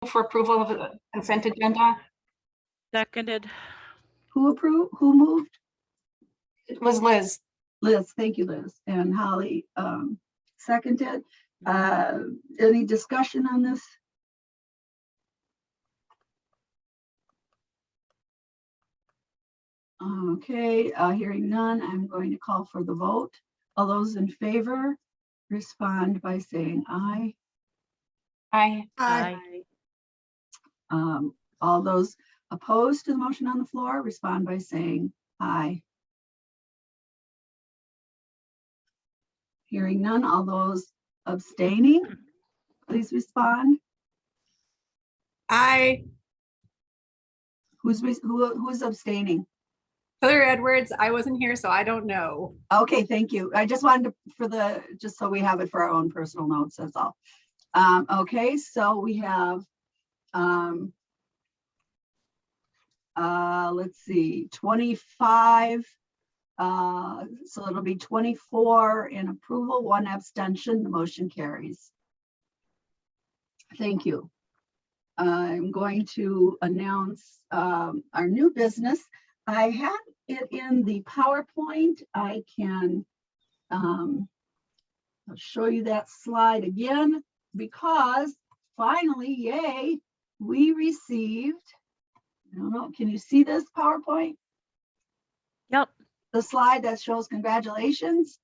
for approval of the consent agenda. Seconded. Who approved? Who moved? It was Liz. Liz, thank you, Liz. And Holly seconded. Any discussion on this? Okay, hearing none, I'm going to call for the vote. All those in favor, respond by saying aye. Aye. Aye. All those opposed to the motion on the floor, respond by saying aye. Hearing none, all those abstaining, please respond. Aye. Who's abstaining? Heather Edwards, I wasn't here, so I don't know. Okay, thank you. I just wanted to, just so we have it for our own personal notes, that's all. Okay, so we have, let's see, 25. So it'll be 24 in approval, 1 abstention, the motion carries. Thank you. I'm going to announce our new business. I have it in the PowerPoint. I can I'll show you that slide again because finally, yay, we received, I don't know, can you see this PowerPoint? Yep. The slide that shows congratulations.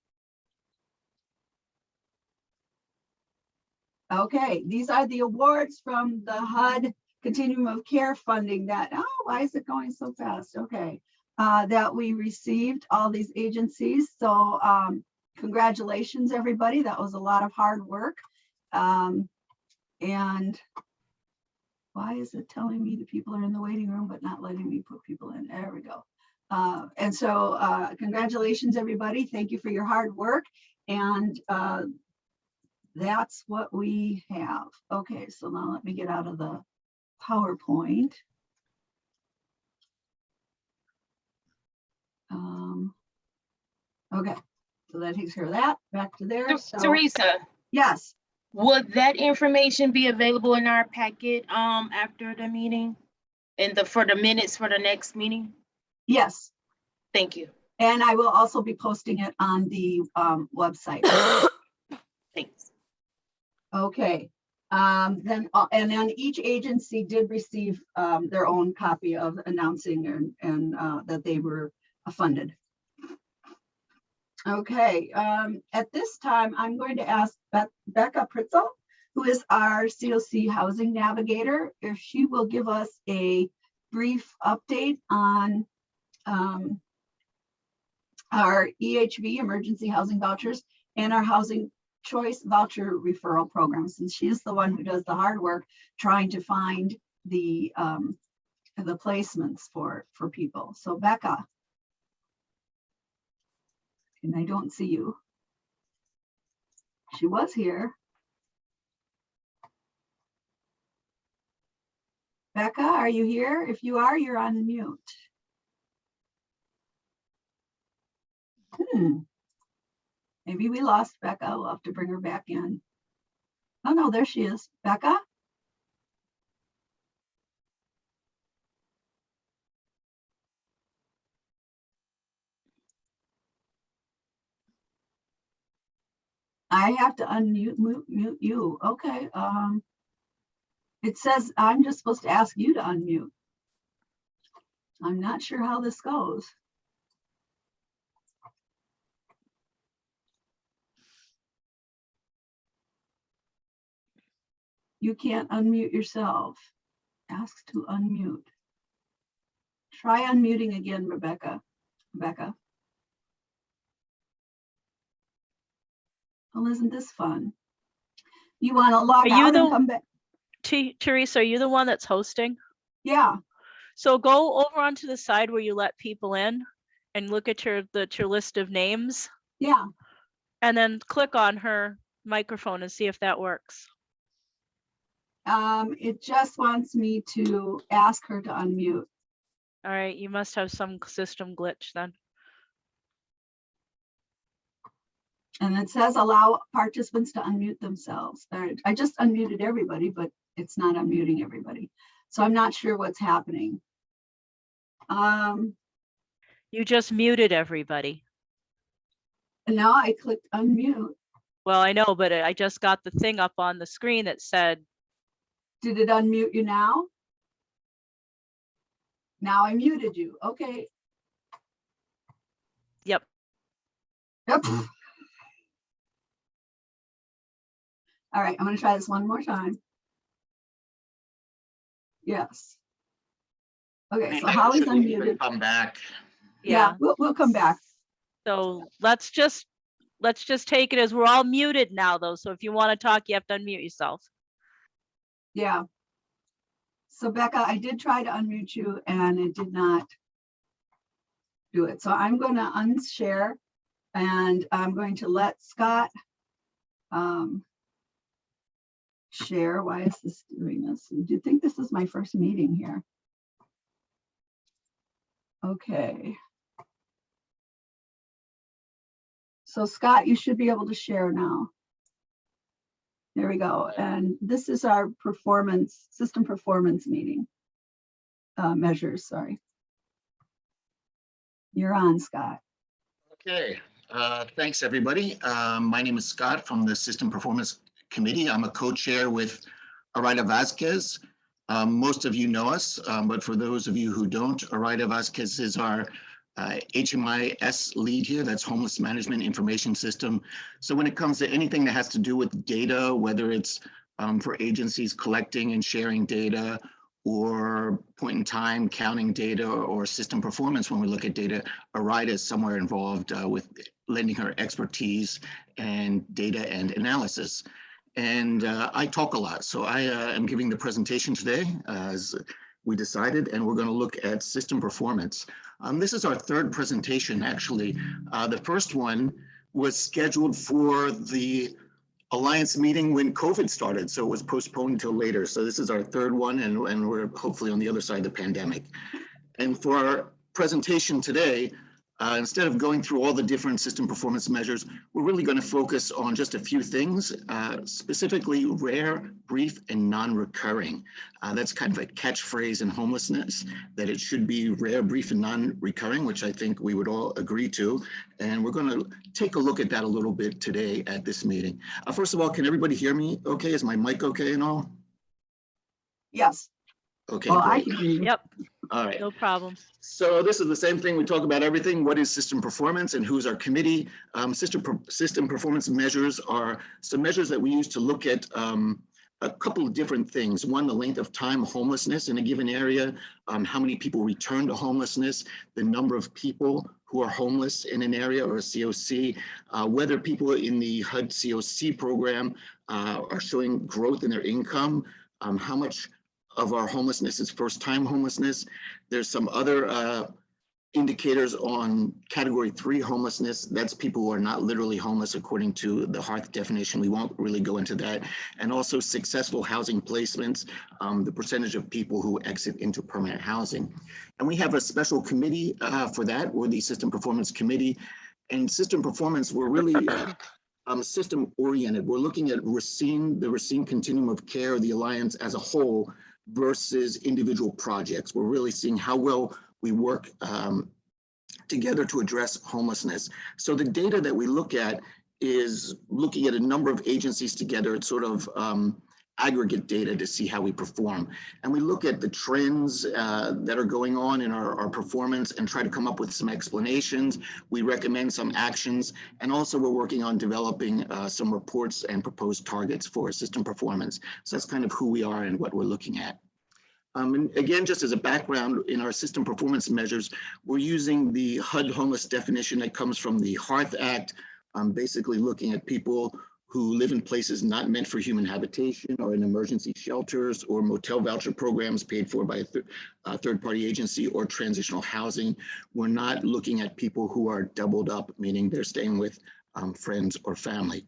Okay, these are the awards from the HUD Continuum of Care funding that, oh, why is it going so fast? Okay, that we received, all these agencies. So congratulations, everybody. That was a lot of hard work. And why is it telling me the people are in the waiting room, but not letting me put people in? There we go. And so congratulations, everybody. Thank you for your hard work. And that's what we have. Okay, so now let me get out of the PowerPoint. Okay, so that takes care of that. Back to there. So, Teresa, yes. would that information be available in our packet after the meeting and for the minutes for the next meeting? Yes. Thank you. And I will also be posting it on the website. Thanks. Okay. Then each agency did receive their own copy of announcing and that they were funded. Okay. At this time, I'm going to ask Becca Pritzel, who is our CoC housing navigator, if she will give us a brief update on our EHV, emergency housing vouchers, and our housing choice voucher referral program, since she is the one who does the hard work trying to find the placements for people. So Becca, and I don't see you. She was here. Becca, are you here? If you are, you're on mute. Maybe we lost Becca. We'll have to bring her back in. Oh no, there she is. Becca? I have to mute you. Okay. It says I'm just supposed to ask you to unmute. I'm not sure how this goes. You can't unmute yourself. Ask to unmute. Try unmuting again, Rebecca. Rebecca. Well, isn't this fun? You want to log out and come back? Teresa, are you the one that's hosting? Yeah. So go over onto the side where you let people in and look at your list of names. Yeah. And then click on her microphone and see if that works. It just wants me to ask her to unmute. All right, you must have some system glitch then. And it says allow participants to unmute themselves. I just unmuted everybody, but it's not unmuting everybody. So I'm not sure what's happening. You just muted everybody. And now I clicked unmute. Well, I know, but I just got the thing up on the screen that said, Did it unmute you now? Now I muted you. Okay. yep, Yep. All right, I'm going to try this one more time. Yes. Okay, so Holly's unmuted. Come back. yeah. We'll come back. So let's just take it as we're all muted now though. So if you want to talk, you have to unmute yourself. Yeah. So Becca, I did try to unmute you and it did not do it. So I'm going to unshare and I'm going to let Scott share. Why is this doing this? Do you think this is my first meeting here? Okay. So Scott, you should be able to share now. There we go. And this is our system performance meeting measures, sorry. You're on, Scott. Okay, thanks everybody. My name is Scott from the System Performance Committee. I'm a co-chair with Araida Vasquez. Most of you know us, but for those of you who don't, Araida Vasquez is our HMIS lead here. That's Homeless Management Information System. So when it comes to anything that has to do with data, whether it's for agencies collecting and sharing data, or point in time counting data, or system performance, when we look at data, Araida is somewhere involved with lending her expertise and data and analysis. And I talk a lot, so I am giving the presentation today as we decided, and we're going to look at system performance. This is our third presentation, actually. The first one was scheduled for the Alliance meeting when COVID started, so it was postponed until later. So this is our third one, and we're hopefully on the other side of the pandemic. And for our presentation today, instead of going through all the different system performance measures, we're really going to focus on just a few things, specifically rare, brief, and non-recurring. That's kind of a catchphrase in homelessness, that it should be rare, brief, and non-recurring, which I think we would all agree to. And we're going to take a look at that a little bit today at this meeting. First of all, can everybody hear me okay? Is my mic okay and all? Yes. Okay, Well, great. I can hear you. Yep, All right. no problem. So this is the same thing. We talk about everything. What is system performance and who's our committee? System performance measures are some measures that we use to look at a couple of different things. One, the length of time homelessness in a given area, how many people return to homelessness, the number of people who are homeless in an area or a COC, whether people in the HUD COC program are showing growth in their income, how much of our homelessness is first-time homelessness. There's some other indicators on category 3 homelessness. That's people who are not literally homeless according to the Hearth definition. We won't really go into that. And also successful housing placements, the percentage of people who exit into permanent housing. And we have a special committee for that. We're the System Performance Committee. And system performance, we're really system oriented. We're looking at Racine, the Racine continuum of care, the Alliance as a whole, versus individual projects. We're really seeing how well we work together to address homelessness. So the data that we look at is looking at a number of agencies together. It's sort of aggregate data to see how we perform. And we look at the trends that are going on in our performance and try to come up with some explanations. We recommend some actions. And also we're working on developing some reports and proposed targets for system performance. So that's kind of who we are and what we're looking at. And again, just as a background, in our system performance measures, we're using the HUD homeless definition that comes from the Hearth Act, basically looking at people who live in places not meant for human habitation, or in emergency shelters, or motel voucher programs paid for by a third-party agency, or transitional housing. We're not looking at people who are doubled up, meaning they're staying with friends or family.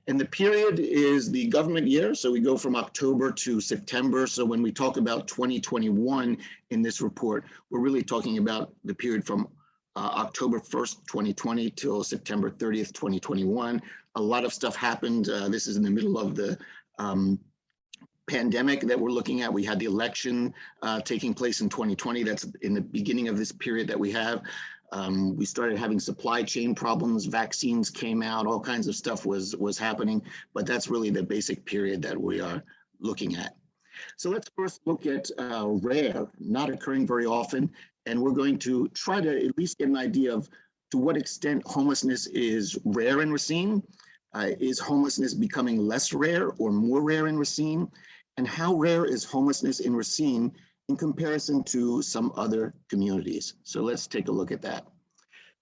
And the period is the government year, so we go from October to September. So when we talk about 2021 in this report, we're really talking about the period from October 1st, 2020 till September 30th, 2021. A lot of stuff happened. This is in the middle of the pandemic that we're looking at. We had the election taking place in 2020. That's in the beginning of this period that we have. We started having supply chain problems, vaccines came out, all kinds of stuff was happening, but that's really the basic period that we are looking at. So let's first look at rare, not occurring very often, and we're going to try to at least get an idea of to what extent homelessness is rare in Racine. Is homelessness becoming less rare or more rare in Racine? And how rare is homelessness in Racine in comparison to some other communities? So let's take a look at that.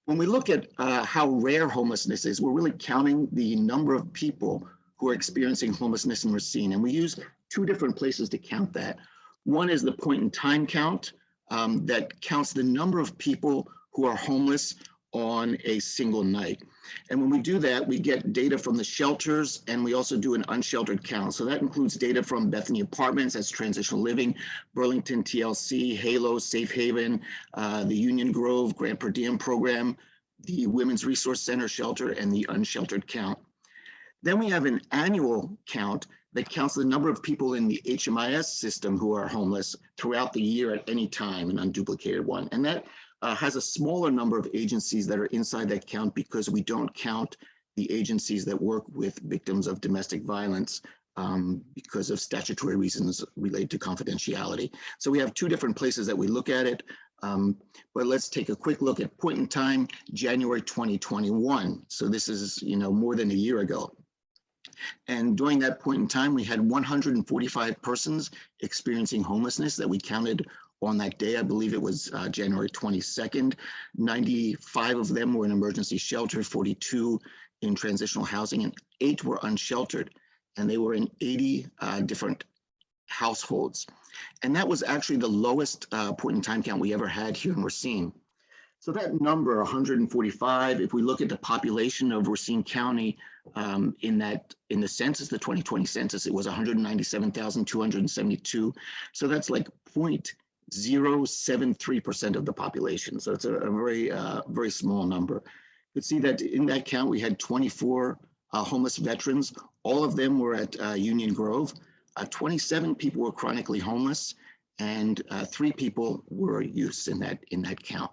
When we look at how rare homelessness is, we're really counting the number of people who are experiencing homelessness in Racine. And we use two different places to count that. One is the point in time count that counts the number of people who are homeless on a single night. And when we do that, we get data from the shelters, and we also do an unsheltered count. So that includes data from Bethany Apartments, that's transitional living, Burlington TLC, Halo, Safe Haven, the Union Grove Grant Per Diem program, the Women's Resource Center shelter, and the unsheltered count. Then we have an annual count that counts the number of people in the HMIS system who are homeless throughout the year at any time, an unduplicated one. And that has a smaller number of agencies that are inside that count because we don't count the agencies that work with victims of domestic violence because of statutory reasons related to confidentiality. So we have two different places that we look at it, but let's take a quick look at point in time, January 2021. So this is, more than a year ago. And during that point in time, we had 145 persons experiencing homelessness that we counted on that day. I believe it was January 22nd. 95 of them were in emergency shelter, 42 in transitional housing, and 8 were unsheltered. And they were in 80 different households. And that was actually the lowest point in time count we ever had here in Racine. So that number, 145, if we look at the population of Racine County in the census, the 2020 census, it was 197,272. So that's like 0.073% of the population. So it's a very, very small number. You can see that in that count, we had 24 homeless veterans. All of them were at Union Grove. 27 people were chronically homeless, and 3 people were youths in that count.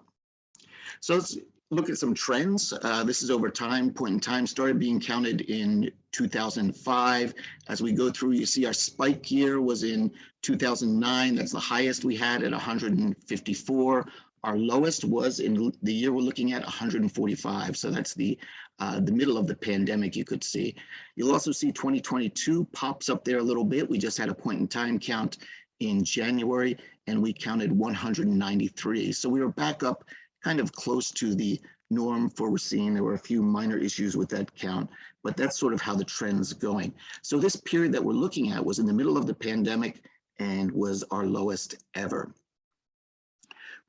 So let's look at some trends. This is over time. Point in time started being counted in 2005. As we go through, you see our spike year was in 2009. That's the highest we had at 154. Our lowest was in the year we're looking at, 145. So that's the middle of the pandemic, you could see. You'll also see 2022 pops up there a little bit. We just had a point in time count in January, and we counted 193. So we were back up kind of close to the norm for Racine. There were a few minor issues with that count, but that's sort of how the trend's going. So this period that we're looking at was in the middle of the pandemic and was our lowest ever.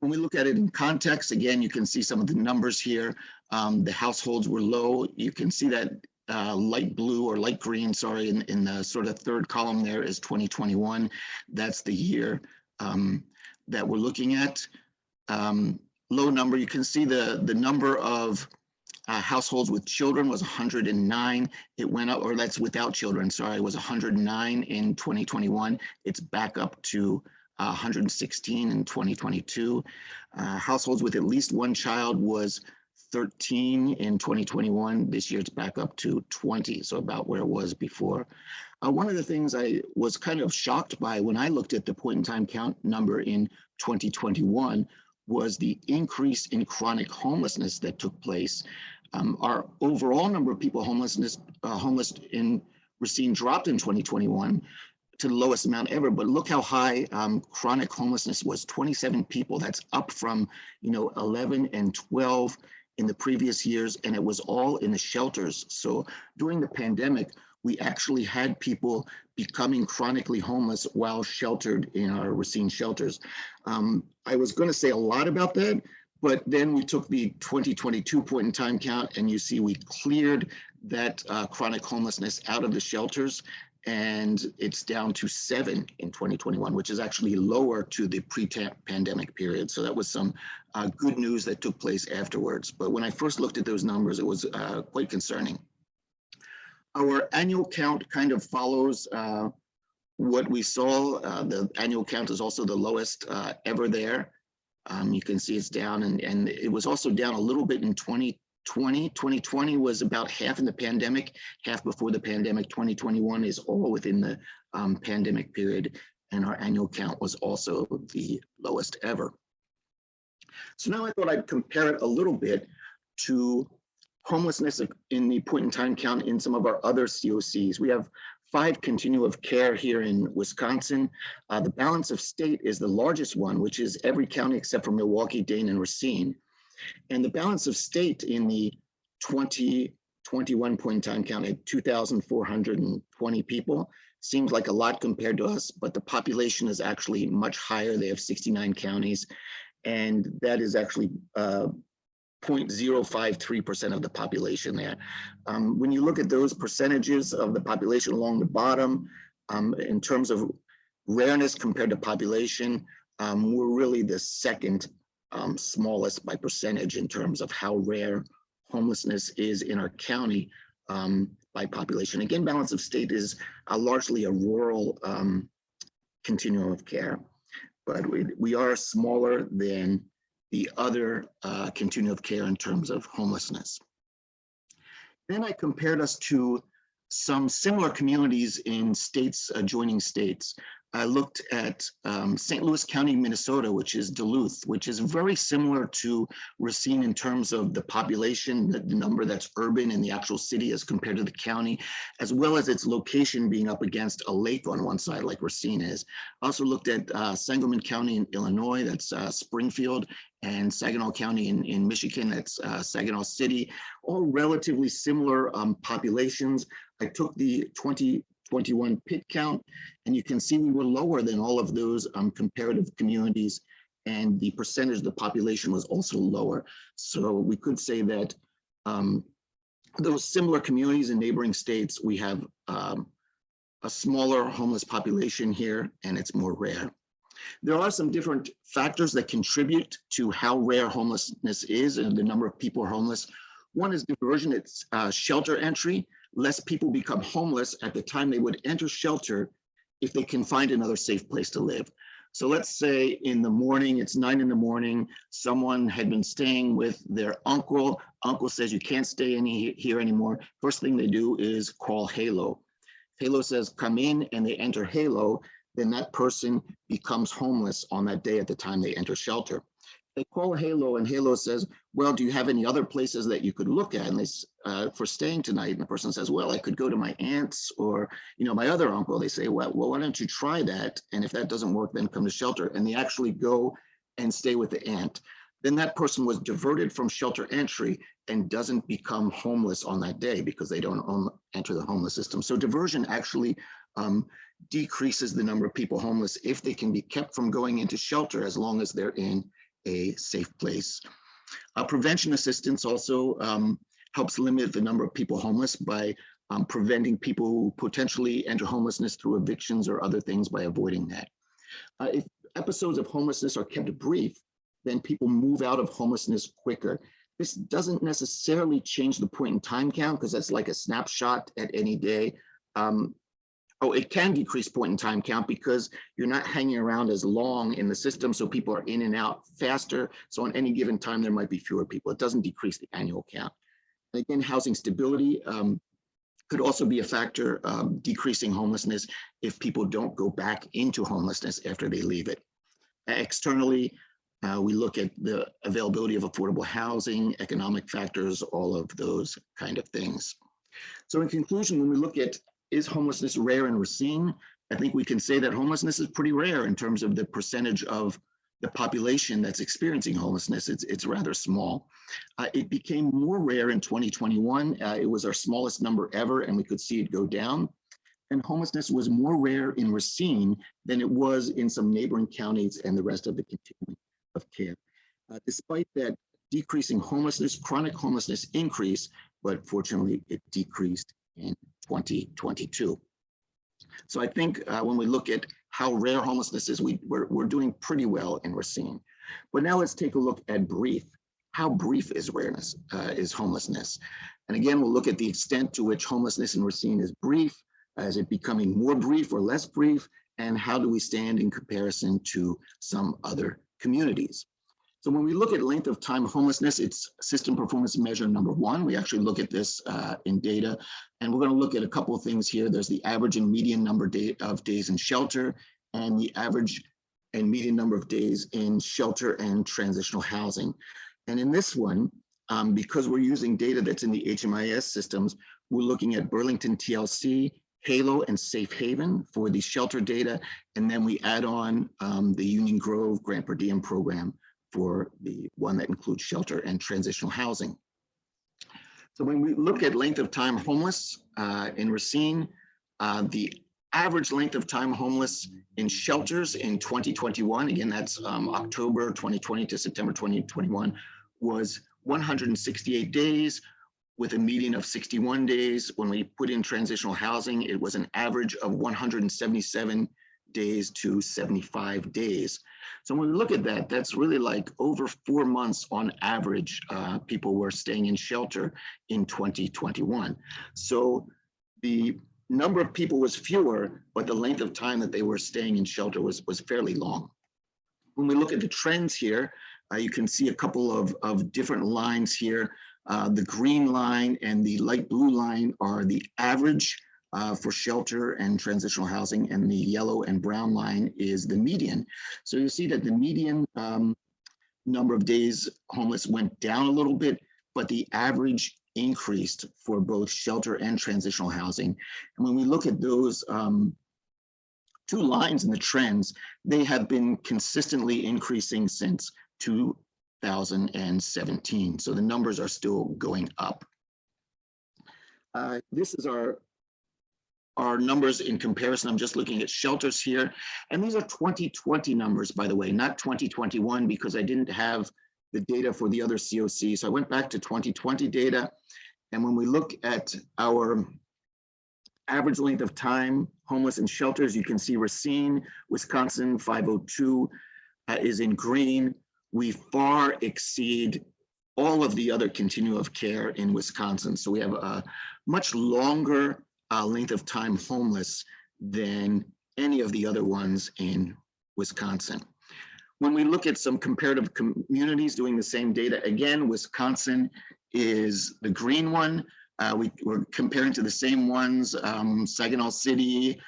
When we look at it in context, again, you can see some of the numbers here. The households were low. You can see that light blue or light green, sorry, in the sort of third column there is 2021. That's the year that we're looking at. Low number, you can see the number of households with children was 109. It went up, or that's without children, sorry, it was 109 in 2021. It's back up to 116 in 2022. Households with at least one child was 13 in 2021. This year it's back up to 20, so about where it was before. One of the things I was kind of shocked by when I looked at the point in time count number in 2021 was the increase in chronic homelessness that took place. Our overall number of people homeless in Racine dropped in 2021 to the lowest amount ever, but look how high chronic homelessness was, 27 people. That's up from 11 and 12 in the previous years, and it was all in the shelters. So during the pandemic, we actually had people becoming chronically homeless while sheltered in our Racine shelters. I was going to say a lot about that, but then we took the 2022 point in time count, and you see we cleared that chronic homelessness out of the shelters, and it's down to 7 in 2021, which is actually lower to the pre-pandemic period. So that was some good news that took place afterwards. But when I first looked at those numbers, it was quite concerning. Our annual count kind of follows what we saw, the annual count is also the lowest ever there. You can see it's down, and it was also down a little bit in 2020. 2020 was about half in the pandemic, half before the pandemic. 2021 is all within the pandemic period, and our annual count was also the lowest ever. So now I thought I'd compare it a little bit to homelessness in the point in time count in some of our other CoCs. We have 5 continuum of care here in Wisconsin. The balance of state is the largest one, which is every county except for Milwaukee, Dane, and Racine. And the balance of state in the 2021 point in time count at 2,420 people. Seems like a lot compared to us, but the population is actually much higher. They have 69 counties, and that is actually 0.053% of the population there. When you look at those percentages of the population along the bottom, in terms of rareness compared to population, we're really the second smallest by percentage in terms of how rare homelessness is in our county by population. Again, balance of state is largely a rural continuum of care, but we are smaller than the other continuum of care in terms of homelessness. Then I compared us to some similar communities in states, adjoining states. I looked at St. Louis County, Minnesota, which is Duluth, which is very similar to Racine in terms of the population, the number that's urban in the actual city as compared to the county, as well as its location being up against a lake on one side like Racine is. I also looked at Sangamon County in Illinois, that's Springfield, and Saginaw County in Michigan, that's Saginaw City, all relatively similar populations. I took the 2021 pit count, and you can see we were lower than all of those comparative communities, and the percentage of the population was also lower. So we could say that those similar communities in neighboring states, we have a smaller homeless population here, and it's more rare. There are some different factors that contribute to how rare homelessness is and the number of people homeless. One is diversion, it's shelter entry. Less people become homeless at the time they would enter shelter if they can find another safe place to live. So let's say in the morning, it's 9 in the morning, someone had been staying with their uncle. Uncle says, you can't stay here anymore. First thing they do is call Halo. Halo says, come in, and they enter Halo. Then that person becomes homeless on that day at the time they enter shelter. They call Halo, and Halo says, well, do you have any other places that you could look at and they, for staying tonight? And the person says, well, I could go to my aunt's or, my other uncle. They say, well, why don't you try that? And if that doesn't work, then come to shelter. And they actually go and stay with the aunt. Then that person was diverted from shelter entry and doesn't become homeless on that day because they don't enter the homeless system. So diversion actually decreases the number of people homeless if they can be kept from going into shelter as long as they're in a safe place. Prevention assistance also helps limit the number of people homeless by preventing people who potentially enter homelessness through evictions or other things by avoiding that. If episodes of homelessness are kept brief, then people move out of homelessness quicker. This doesn't necessarily change the point in time count because that's like a snapshot at any day. It can decrease point in time count because you're not hanging around as long in the system, so people are in and out faster. So on any given time, there might be fewer people. It doesn't decrease the annual count. And again, housing stability could also be a factor decreasing homelessness if people don't go back into homelessness after they leave it. Externally, we look at the availability of affordable housing, economic factors, all of those kind of things. So in conclusion, when we look at is homelessness rare in Racine? I think we can say that homelessness is pretty rare in terms of the percentage of the population that's experiencing homelessness. It's rather small. It became more rare in 2021. It was our smallest number ever, and we could see it go down. And homelessness was more rare in Racine than it was in some neighboring counties and the rest of the continuum of care. Despite that decreasing homelessness, chronic homelessness increased, but fortunately it decreased in 2022. So I think when we look at how rare homelessness is, we're doing pretty well in Racine. But now let's take a look at brief. How brief is homelessness? And again, we'll look at the extent to which homelessness in Racine is brief. Is it becoming more brief or less brief? And how do we stand in comparison to some other communities? So when we look at length of time homelessness, it's system performance measure number 1. We actually look at this in data, and we're going to look at a couple of things here. There's the average and median number of days in shelter, and the average and median number of days in shelter and transitional housing. And in this one, because we're using data that's in the HMIS systems, we're looking at Burlington TLC, Halo, and Safe Haven for the shelter data, and then we add on the Union Grove Grant Per Diem program for the one that includes shelter and transitional housing. So when we look at length of time homeless in Racine, the average length of time homeless in shelters in 2021, again, that's October 2020 to September 2021, was 168 days with a median of 61 days. When we put in transitional housing, it was an average of 177 days to 75 days. So when we look at that, that's really like over 4 months on average, people were staying in shelter in 2021. So the number of people was fewer, but the length of time that they were staying in shelter was fairly long. When we look at the trends here, you can see a couple of different lines here. The green line and the light blue line are the average for shelter and transitional housing, and the yellow and brown line is the median. So you see that the median number of days homeless went down a little bit, but the average increased for both shelter and transitional housing. And when we look at those two lines in the trends, they have been consistently increasing since 2017. So the numbers are still going up. This is our numbers in comparison. I'm just looking at shelters here. And these are 2020 numbers, by the way, not 2021, because I didn't have the data for the other CoC. So I went back to 2020 data. And when we look at our average length of time homeless in shelters, you can see Racine, Wisconsin, 502 is in green. We far exceed all of the other continuum of care in Wisconsin. So we have a much longer length of time homeless than any of the other ones in Wisconsin. When we look at some comparative communities doing the same data, again, Wisconsin is the green one. We're comparing to the same ones, Saginaw City,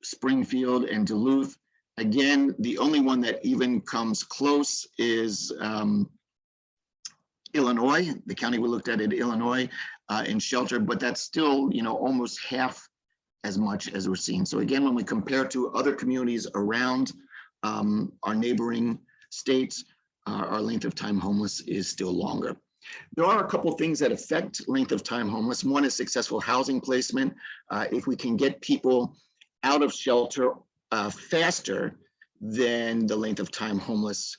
Springfield, and Duluth. Again, the only one that even comes close is Illinois, the county we looked at in Illinois in shelter, but that's still, almost half as much as we're seeing. So again, when we compare to other communities around our neighboring states, our length of time homeless is still longer. There are a couple of things that affect length of time homeless. One is successful housing placement. If we can get people out of shelter faster, then the length of time homeless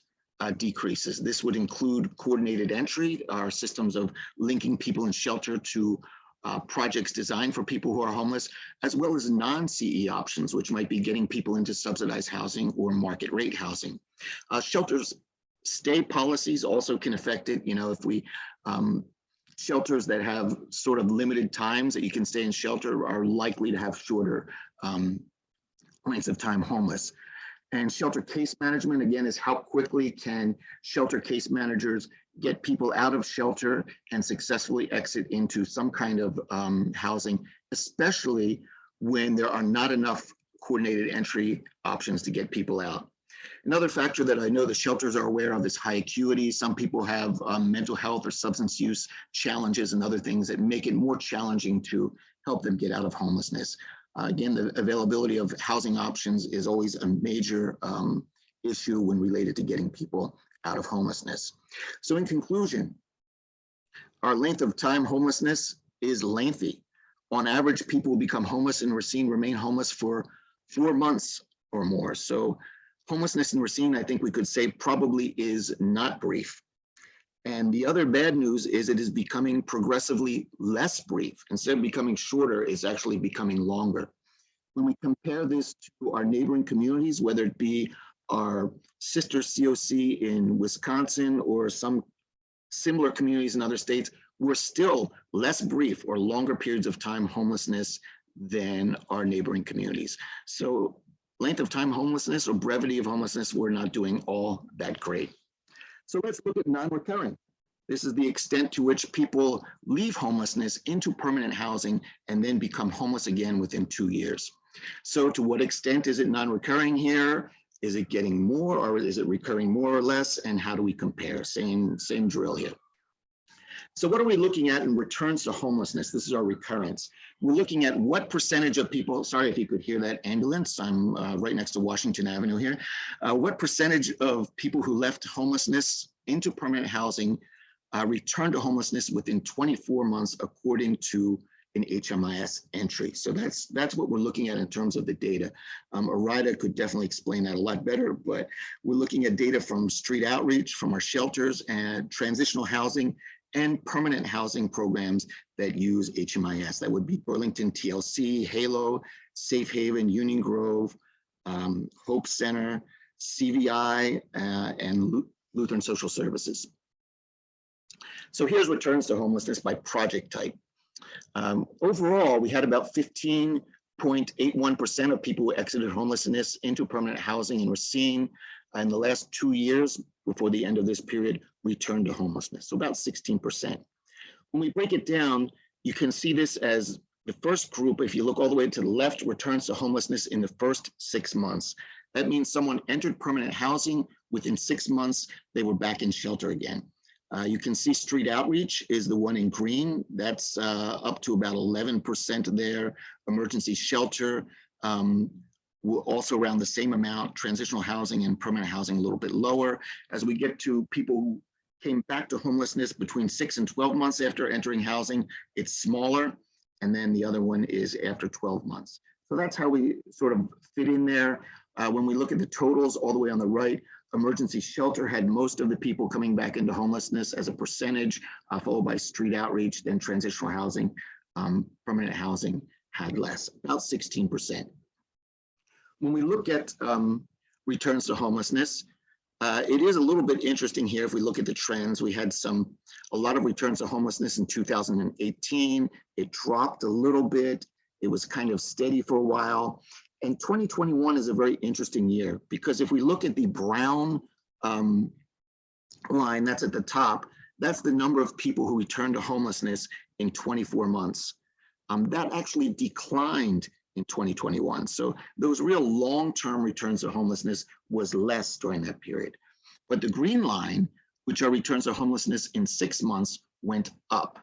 decreases. This would include coordinated entry, our systems of linking people in shelter to projects designed for people who are homeless, as well as non-CE options, which might be getting people into subsidized housing or market rate housing. Shelters stay policies also can affect it. If we shelters that have sort of limited times that you can stay in shelter are likely to have shorter lengths of time homeless. And shelter case management, again, is how quickly can shelter case managers get people out of shelter and successfully exit into some kind of housing, especially when there are not enough coordinated entry options to get people out. Another factor that I know the shelters are aware of is high acuity. Some people have mental health or substance use challenges and other things that make it more challenging to help them get out of homelessness. Again, the availability of housing options is always a major issue when related to getting people out of homelessness. So in conclusion, our length of time homelessness is lengthy. On average, people become homeless in Racine, remain homeless for 4 months or more. So homelessness in Racine, I think we could say, probably is not brief. And the other bad news is it is becoming progressively less brief. Instead of becoming shorter, it's actually becoming longer. When we compare this to our neighboring communities, whether it be our sister CoC in Wisconsin or some similar communities in other states, we're still less brief or longer periods of time homelessness than our neighboring communities. So length of time homelessness or brevity of homelessness, we're not doing all that great. So let's look at non-recurring. This is the extent to which people leave homelessness into permanent housing and then become homeless again within 2 years. So to what extent is it non-recurring here? Is it getting more or is it recurring more or less? And how do we compare? Same drill here. So what are we looking at in returns to homelessness? This is our recurrence. We're looking at what percentage of people, sorry if you could hear that ambulance, I'm right next to Washington Avenue here. What percentage of people who left homelessness into permanent housing returned to homelessness within 24 months according to an HMIS entry? So that's what we're looking at in terms of the data. Arida could definitely explain that a lot better, but we're looking at data from street outreach, from our shelters and transitional housing and permanent housing programs that use HMIS. That would be Burlington TLC, Halo, Safe Haven, Union Grove, Hope Center, CVI, and Lutheran Social Services. So here's returns to homelessness by project type. Overall, we had about 15.81% of people who exited homelessness into permanent housing in Racine in the last 2 years before the end of this period returned to homelessness, so about 16%. When we break it down, you can see this as the first group, if you look all the way to the left, returns to homelessness in the first 6 months. That means someone entered permanent housing, within 6 months, they were back in shelter again. You can see street outreach is the one in green. That's up to about 11% there. Emergency shelter, also around the same amount. Transitional housing and permanent housing a little bit lower. As we get to people who came back to homelessness between 6 and 12 months after entering housing, it's smaller. And then the other one is after 12 months. So that's how we sort of fit in there. When we look at the totals all the way on the right, emergency shelter had most of the people coming back into homelessness as a percentage, followed by street outreach, then transitional housing. Permanent housing had less, about 16%. When we look at returns to homelessness, it is a little bit interesting here. If we look at the trends, we had a lot of returns to homelessness in 2018. It dropped a little bit. It was kind of steady for a while. And 2021 is a very interesting year because if we look at the brown line that's at the top, that's the number of people who returned to homelessness in 24 months. That actually declined in 2021. So those real long-term returns to homelessness was less during that period. But the green line, which are returns to homelessness in 6 months, went up.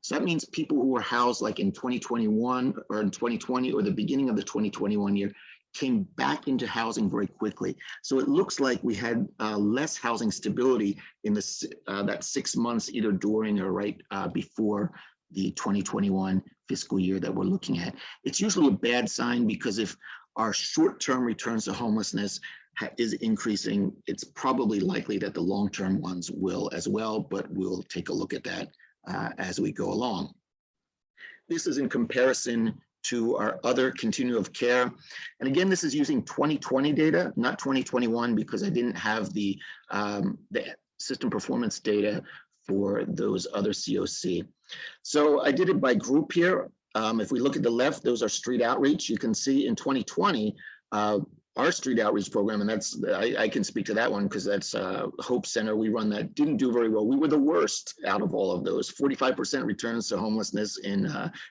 So that means people who were housed like in 2021 or in 2020 or the beginning of the 2021 year came back into housing very quickly. So it looks like we had less housing stability in that 6 months, either during or right before the 2021 fiscal year that we're looking at. It's usually a bad sign because if our short-term returns to homelessness is increasing, it's probably likely that the long-term ones will as well, but we'll take a look at that as we go along. This is in comparison to our other continuum of care. And again, this is using 2020 data, not 2021, because I didn't have the system performance data for those other CoC. So I did it by group here. If we look at the left, those are street outreach. You can see in 2020, our street outreach program, and that's, I can speak to that one because that's Hope Center. We run that, didn't do very well. We were the worst out of all of those, 45% returns to homelessness in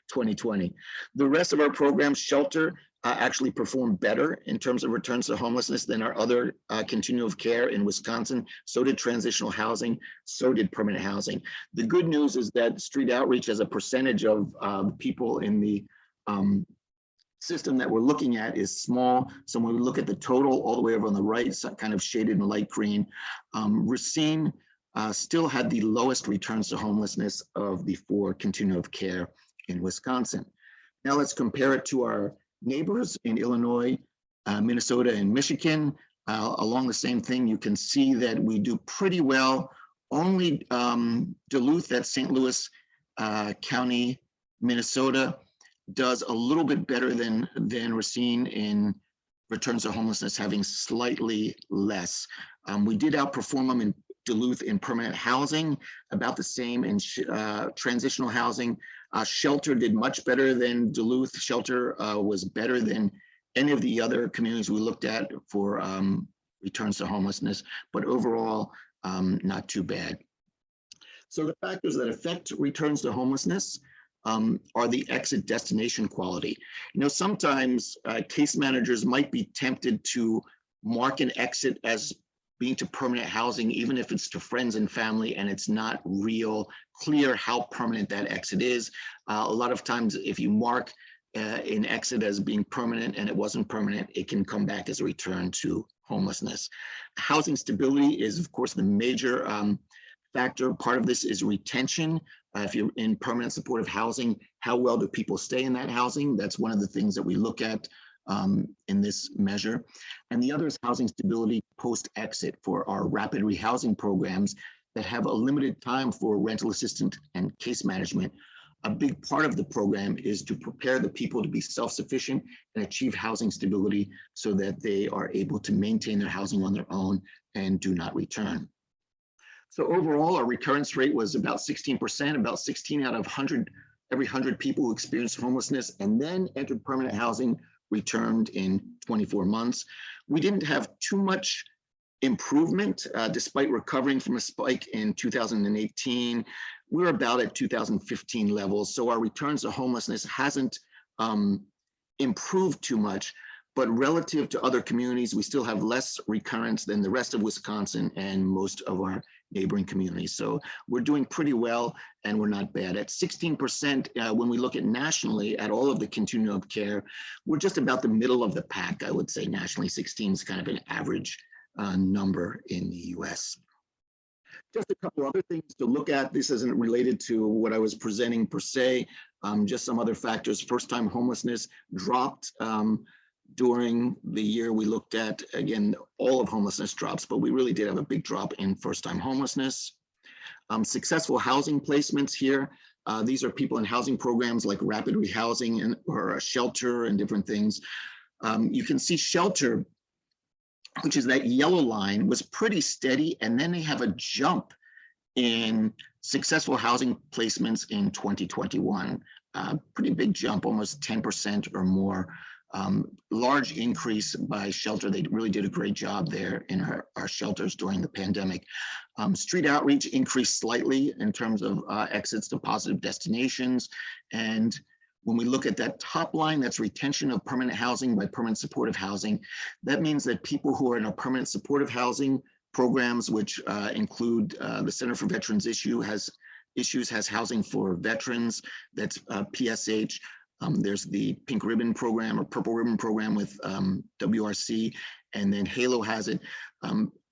2020. The rest of our programs, shelter, actually performed better in terms of returns to homelessness than our other continuum of care in Wisconsin. So did transitional housing, so did permanent housing. The good news is that street outreach as a percentage of people in the system that we're looking at is small. So when we look at the total all the way over on the right, it's kind of shaded in light green. Racine still had the lowest returns to homelessness of the 4 continuum of care in Wisconsin. Now let's compare it to our neighbors in Illinois, Minnesota, and Michigan. Along the same thing, you can see that we do pretty well. Only Duluth, that's St. Louis County, Minnesota, does a little bit better than Racine in returns to homelessness, having slightly less. We did outperform them in Duluth in permanent housing, about the same in transitional housing, Shelter did much better than Duluth. Shelter was better than any of the other communities we looked at for returns to homelessness, but overall, not too bad. So the factors that affect returns to homelessness are the exit destination quality. You know, sometimes case managers might be tempted to mark an exit as being to permanent housing, even if it's to friends and family, and it's not real clear how permanent that exit is. A lot of times, if you mark an exit as being permanent and it wasn't permanent, it can come back as a return to homelessness. Housing stability is, of course, the major factor. Part of this is retention. If you're in permanent supportive housing, how well do people stay in that housing? That's one of the things that we look at in this measure. And the other is housing stability post-exit for our rapid rehousing programs that have a limited time for rental assistance and case management. A big part of the program is to prepare the people to be self-sufficient and achieve housing stability so that they are able to maintain their housing on their own and do not return. So overall, our recurrence rate was about 16%, about 16 out of every 100 people who experienced homelessness and then entered permanent housing returned in 24 months. We didn't have too much improvement despite recovering from a spike in 2018. We're about at 2015 levels. So our returns to homelessness hasn't improved too much, but relative to other communities, we still have less recurrence than the rest of Wisconsin and most of our neighboring communities. So we're doing pretty well and we're not bad. At 16%, when we look at nationally at all of the continuum of care, we're just about the middle of the pack, I would say nationally. 16 is kind of an average number in the US. Just a couple other things to look at. This isn't related to what I was presenting per se, just some other factors. First-time homelessness dropped during the year we looked at. Again, all of homelessness drops, but we really did have a big drop in first-time homelessness. Successful housing placements here. These are people in housing programs like rapid rehousing or a shelter and different things. You can see shelter, which is that yellow line, was pretty steady, and then they have a jump in successful housing placements in 2021. Pretty big jump, almost 10% or more. Large increase by shelter. They really did a great job there in our shelters during the pandemic. Street outreach increased slightly in terms of exits to positive destinations. And when we look at that top line, that's retention of permanent housing by permanent supportive housing. That means that people who are in our permanent supportive housing programs, which include the Center for Veterans Issues has housing for veterans, that's PSH. There's the Pink Ribbon program or Purple Ribbon program with WRC, and then HALO has it.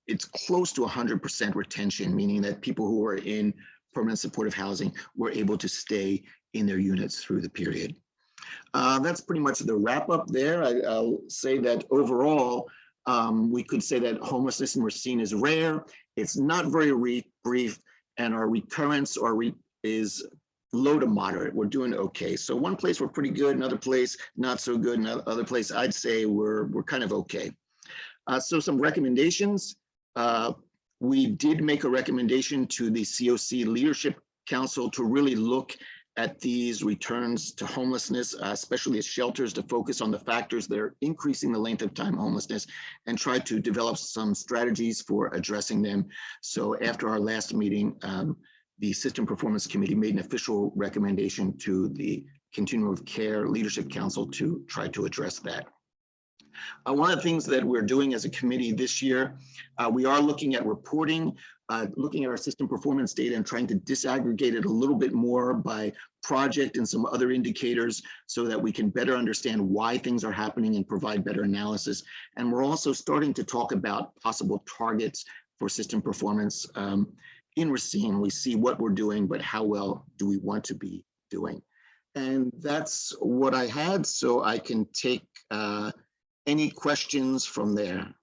It's close to 100% retention, meaning that people who are in permanent supportive housing were able to stay in their units through the period. That's pretty much the wrap up there. I'll say that overall, we could say that homelessness in Racine is rare. It's not very brief, and our recurrence is low to moderate. We're doing okay. So one place we're pretty good, another place not so good, another place I'd say we're kind of okay. So some recommendations. We did make a recommendation to the CoC Leadership Council to really look at these returns to homelessness, especially as shelters, to focus on the factors that are increasing the length of time homelessness and try to develop some strategies for addressing them. So after our last meeting, the System Performance Committee made an official recommendation to the Continuum of Care Leadership Council to try to address that. One of the things that we're doing as a committee this year, we are looking at reporting, looking at our system performance data and trying to disaggregate it a little bit more by project and some other indicators so that we can better understand why things are happening and provide better analysis. And we're also starting to talk about possible targets for system performance in Racine. We see what we're doing, but how well do we want to be doing? And that's what I had, so I can take any questions from there.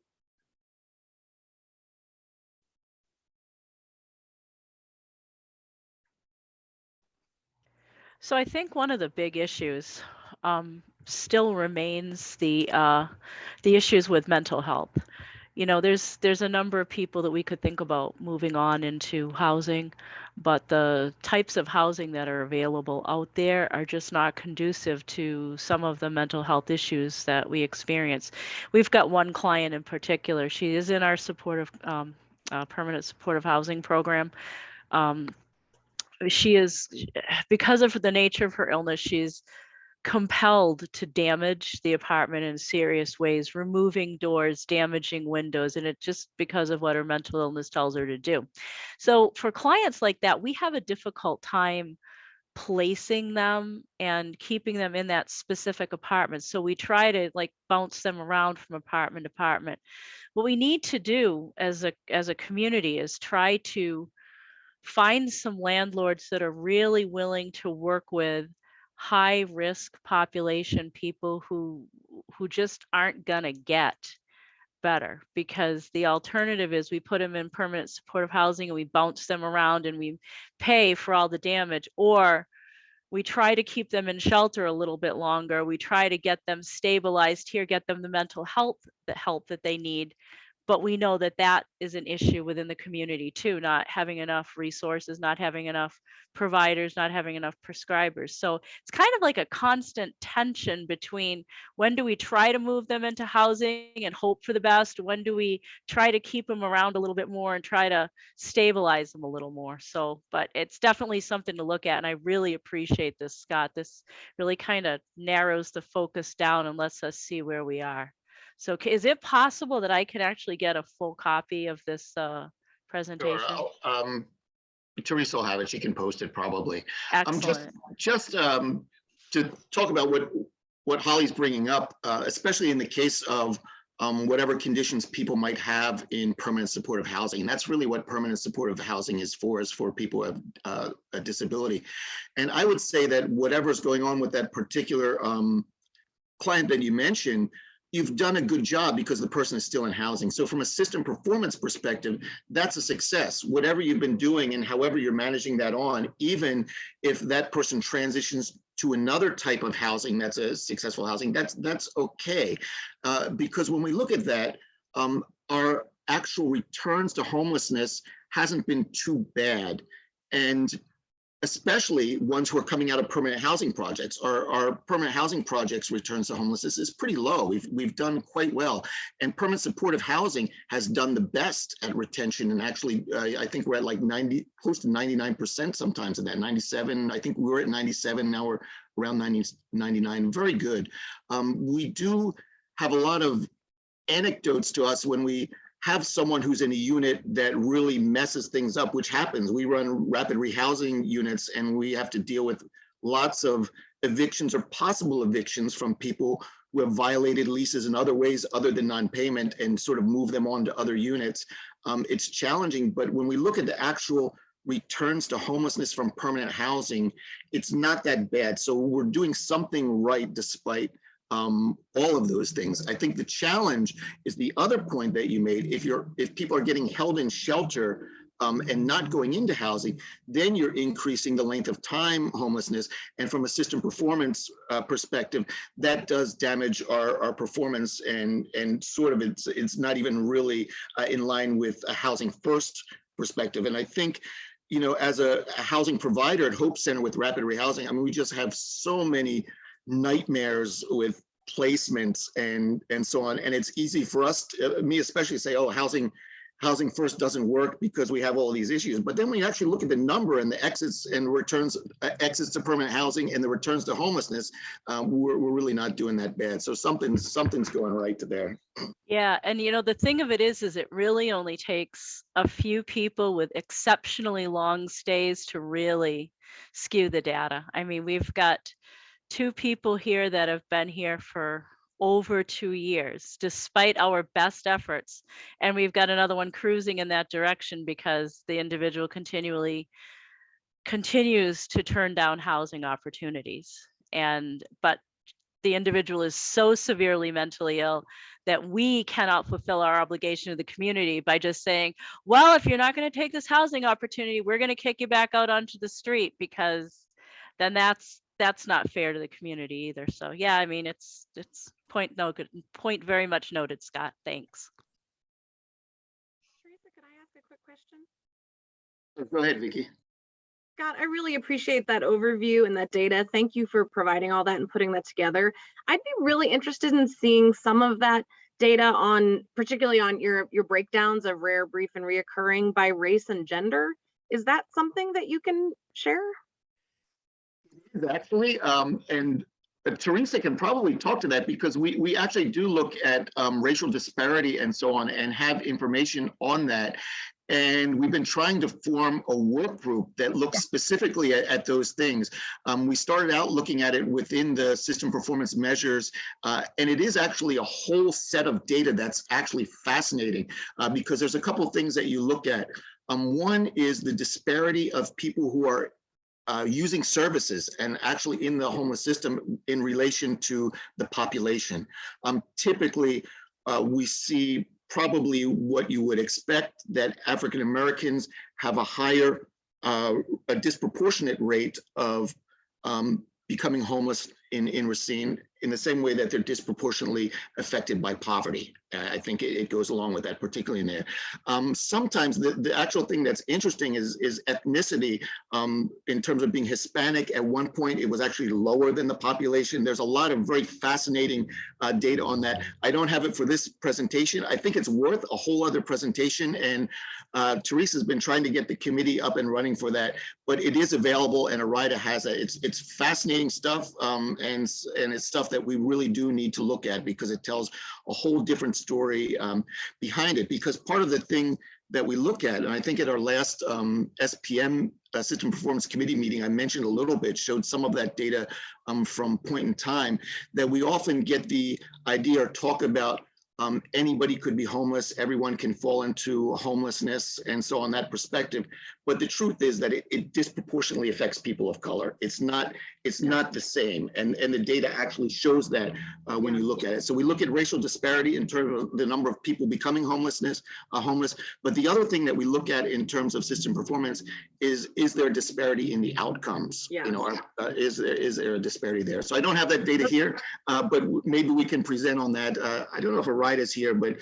So I think one of the big issues still remains the issues with mental health. you know, there's a number of people that we could think about moving on into housing, but the types of housing that are available out there are just not conducive to some of the mental health issues that we experience. We've got one client in particular. She is in our supportive, permanent supportive housing program. She is, because of the nature of her illness, she's compelled to damage the apartment in serious ways, removing doors, damaging windows, and it just because of what her mental illness tells her to do. So for clients like that, we have a difficult time placing them and keeping them in that specific apartment. So we try to like bounce them around from apartment to apartment. What we need to do as a community is try to find some landlords that are really willing to work with high risk population people who just aren't going to get better, because the alternative is we put them in permanent supportive housing and we bounce them around and we pay for all the damage, or we try to keep them in shelter a little bit longer. We try to get them stabilized here, get them the mental health, the help that they need. But we know that that is an issue within the community too, not having enough resources, not having enough providers, not having enough prescribers. So it's kind of like a constant tension between when do we try to move them into housing and hope for the best? When do we try to keep them around a little bit more and try to stabilize them a little more? So, but it's definitely something to look at. And I really appreciate this, Scott. This really kind of narrows the focus down and lets us see where we are. So is it possible that I could actually get a full copy of this Sure. presentation? Teresa will have it. She can post it probably. Excellent. Just to talk about what Holly's bringing up, especially in the case of whatever conditions people might have in permanent supportive housing. And that's really what permanent supportive housing is for people who have a disability. And I would say that whatever's going on with that particular client that you mentioned, you've done a good job because the person is still in housing. So from a system performance perspective, that's a success. Whatever you've been doing and however you're managing that on, even if that person transitions to another type of housing that's a successful housing, that's okay. Because when we look at that, our actual returns to homelessness hasn't been too bad. And especially ones who are coming out of permanent housing projects. Our permanent housing projects returns to homelessness is pretty low. We've done quite well. And permanent supportive housing has done the best at retention. And actually, I think we're at like close to 99% sometimes of that, 97. I think we were at 97, now we're around 99, very good. We do have a lot of anecdotes to us when we have someone who's in a unit that really messes things up, which happens. We run rapid rehousing units and we have to deal with lots of evictions or possible evictions from people who have violated leases in other ways other than non-payment and sort of move them on to other units. It's challenging, but when we look at the actual returns to homelessness from permanent housing, it's not that bad. So we're doing something right despite all of those things. I think the challenge is the other point that you made. If people are getting held in shelter and not going into housing, then you're increasing the length of time homelessness. And from a system performance perspective, that does damage our performance and sort of it's not even really in line with a housing first perspective. And I think, you know, as a housing provider at Hope Center with rapid rehousing, I mean, we just have so many nightmares with placements and so on, and it's easy for us, me especially, to say, oh, housing first doesn't work because we have all these issues. But then we actually look at the number and the exits and returns, exits to permanent housing and the returns to homelessness, we're really not doing that bad. So something's going right to there. Yeah, and you know, the thing of it is it really only takes a few people with exceptionally long stays to really skew the data. I mean, we've got 2 people here that have been here for over 2 years, despite our best efforts. And we've got another one cruising in that direction because the individual continues to turn down housing opportunities. But the individual is so severely mentally ill that we cannot fulfill our obligation to the community by just saying, well, if you're not going to take this housing opportunity, we're going to kick you back out onto the street, because then that's not fair to the community either. So yeah, I mean, it's point very much noted, Scott. Thanks. Teresa, could I ask a quick question? Go ahead, Vicky. Scott, I really appreciate that overview and that data. Thank you for providing all that and putting that together. I'd be really interested in seeing some of that data on, particularly on your breakdowns of rare, brief, and reoccurring by race and gender. Is that something that you can share? Actually, and Teresa can probably talk to that because we actually do look at racial disparity and so on and have information on that. And we've been trying to form a work group that looks specifically at those things. We started out looking at it within the system performance measures, and it is actually a whole set of data that's actually fascinating because there's a couple of things that you look at. One is the disparity of people who are using services and actually in the homeless system in relation to the population. Typically, we see probably what you would expect, that African Americans have a higher, a disproportionate rate of becoming homeless in Racine, in the same way that they're disproportionately affected by poverty. I think it goes along with that, particularly in there. Sometimes the actual thing that's interesting is ethnicity. In terms of being Hispanic, at one point it was actually lower than the population. There's a lot of very fascinating data on that. I don't have it for this presentation. I think it's worth a whole other presentation, and Teresa's been trying to get the committee up and running for that, but it is available and Arida has it. It's fascinating stuff, and it's stuff that we really do need to look at because it tells a whole different story behind it. Because part of the thing that we look at, and I think at our last SPM System Performance Committee meeting, I mentioned a little bit, showed some of that data from point in time, that we often get the idea or talk about anybody could be homeless, everyone can fall into homelessness, and so on that perspective. But the truth is that it disproportionately affects people of color. It's not the same, and the data actually shows that when you look at it. So we look at racial disparity in terms of the number of people becoming homeless. But the other thing that we look at in terms of system performance is there a disparity in the outcomes? Yeah. You know, is there a disparity there? So I don't have that data here, but maybe we can present on that. I don't know if Arida is here, but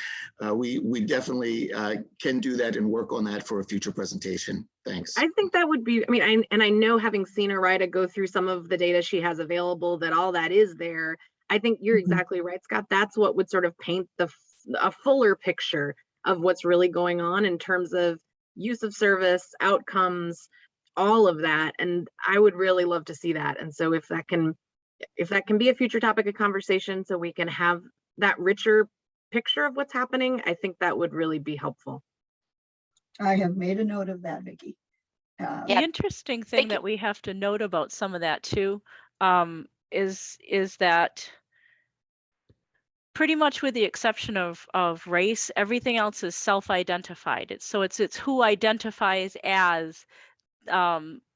we definitely can do that and work on that for a future presentation. Thanks. I think that would be, I mean, I know, having seen Arida go through some of the data she has available, that all that is there. I think you're exactly right, Scott. That's what would sort of paint a fuller picture of what's really going on in terms of use of service, outcomes, all of that. And I would really love to see that. And so if that can be a future topic of conversation, so we can have that richer picture of what's happening, I think that would really be helpful. I have made a note of that, Vicki. The interesting thing that we have to note about some of that too, is that pretty much with the exception of race, everything else is self-identified. It's who identifies as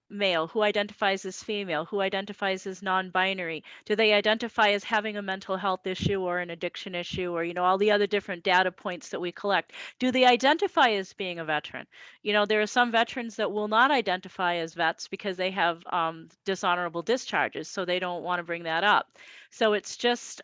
male, who identifies as female, who identifies as non-binary. Do they identify as having a mental health issue or an addiction issue, or, you know, all the other different data points that we collect? Do they identify as being a veteran? You know, there are some veterans that will not identify as vets because they have dishonorable discharges, so they don't want to bring that up. So it's just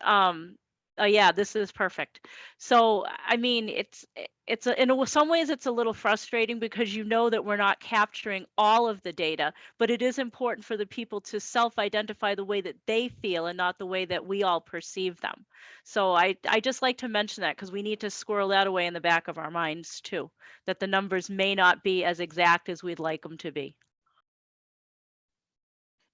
yeah, this is perfect. So, I mean, in some ways it's a little frustrating because you know that we're not capturing all of the data, but it is important for the people to self-identify the way that they feel and not the way that we all perceive them. So I just like to mention that because we need to squirrel that away in the back of our minds too, that the numbers may not be as exact as we'd like them to be.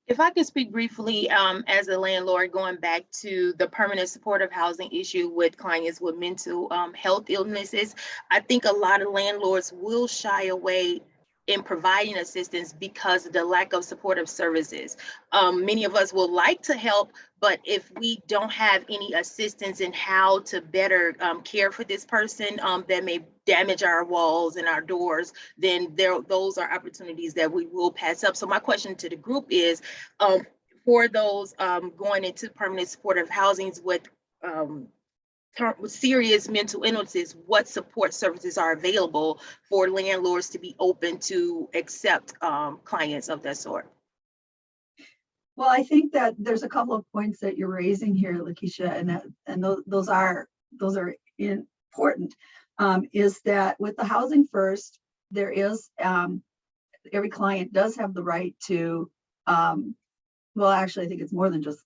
If I could speak briefly, as a landlord, going back to the permanent supportive housing issue with clients with mental health illnesses, I think a lot of landlords will shy away in providing assistance because of the lack of supportive services. Many of us would like to help, but if we don't have any assistance in how to better care for this person that may damage our walls and our doors, then those are opportunities that we will pass up. So my question to the group is, for those going into permanent supportive housings with serious mental illnesses, what support services are available for landlords to be open to accept clients of that sort? Well, I think that there's a couple of points that you're raising here, Lakeisha, and those are important. is that with the Housing First, there is, every client does have the right to, well, actually, I think it's more than just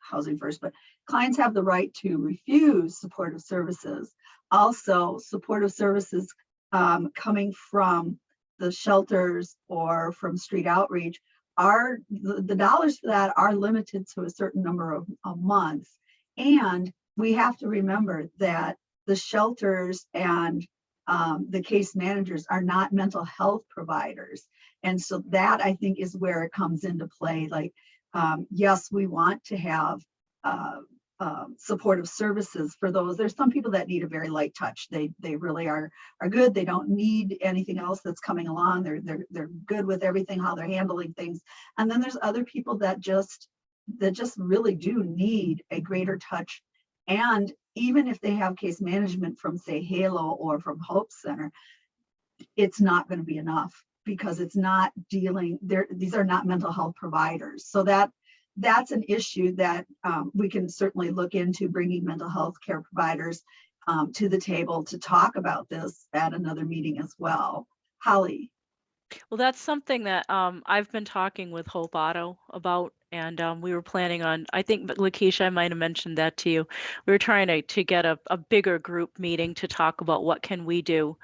Housing First, but clients have the right to refuse supportive services. Also, supportive services coming from the shelters or from street outreach are, the dollars for that are limited to a certain number of months. And we have to remember that the shelters and the case managers are not mental health providers. And so that, I think, is where it comes into play. Like, yes, we want to have supportive services for those. There's some people that need a very light touch. They really are good. They don't need anything else that's coming along. They're good with everything, how they're handling things. And then there's other people that just really do need a greater touch. And even if they have case management from, say, Halo or from Hope Center, it's not going to be enough, because it's not dealing there. These are not mental health providers. So that's an issue that we can certainly look into, bringing mental health care providers to the table to talk about this at another meeting as well. Holly. Well, that's something that I've been talking with Hope Auto about, and we were planning on, I think Lakeisha, I might have mentioned that to you. We were trying to get a bigger group meeting to talk about what can we do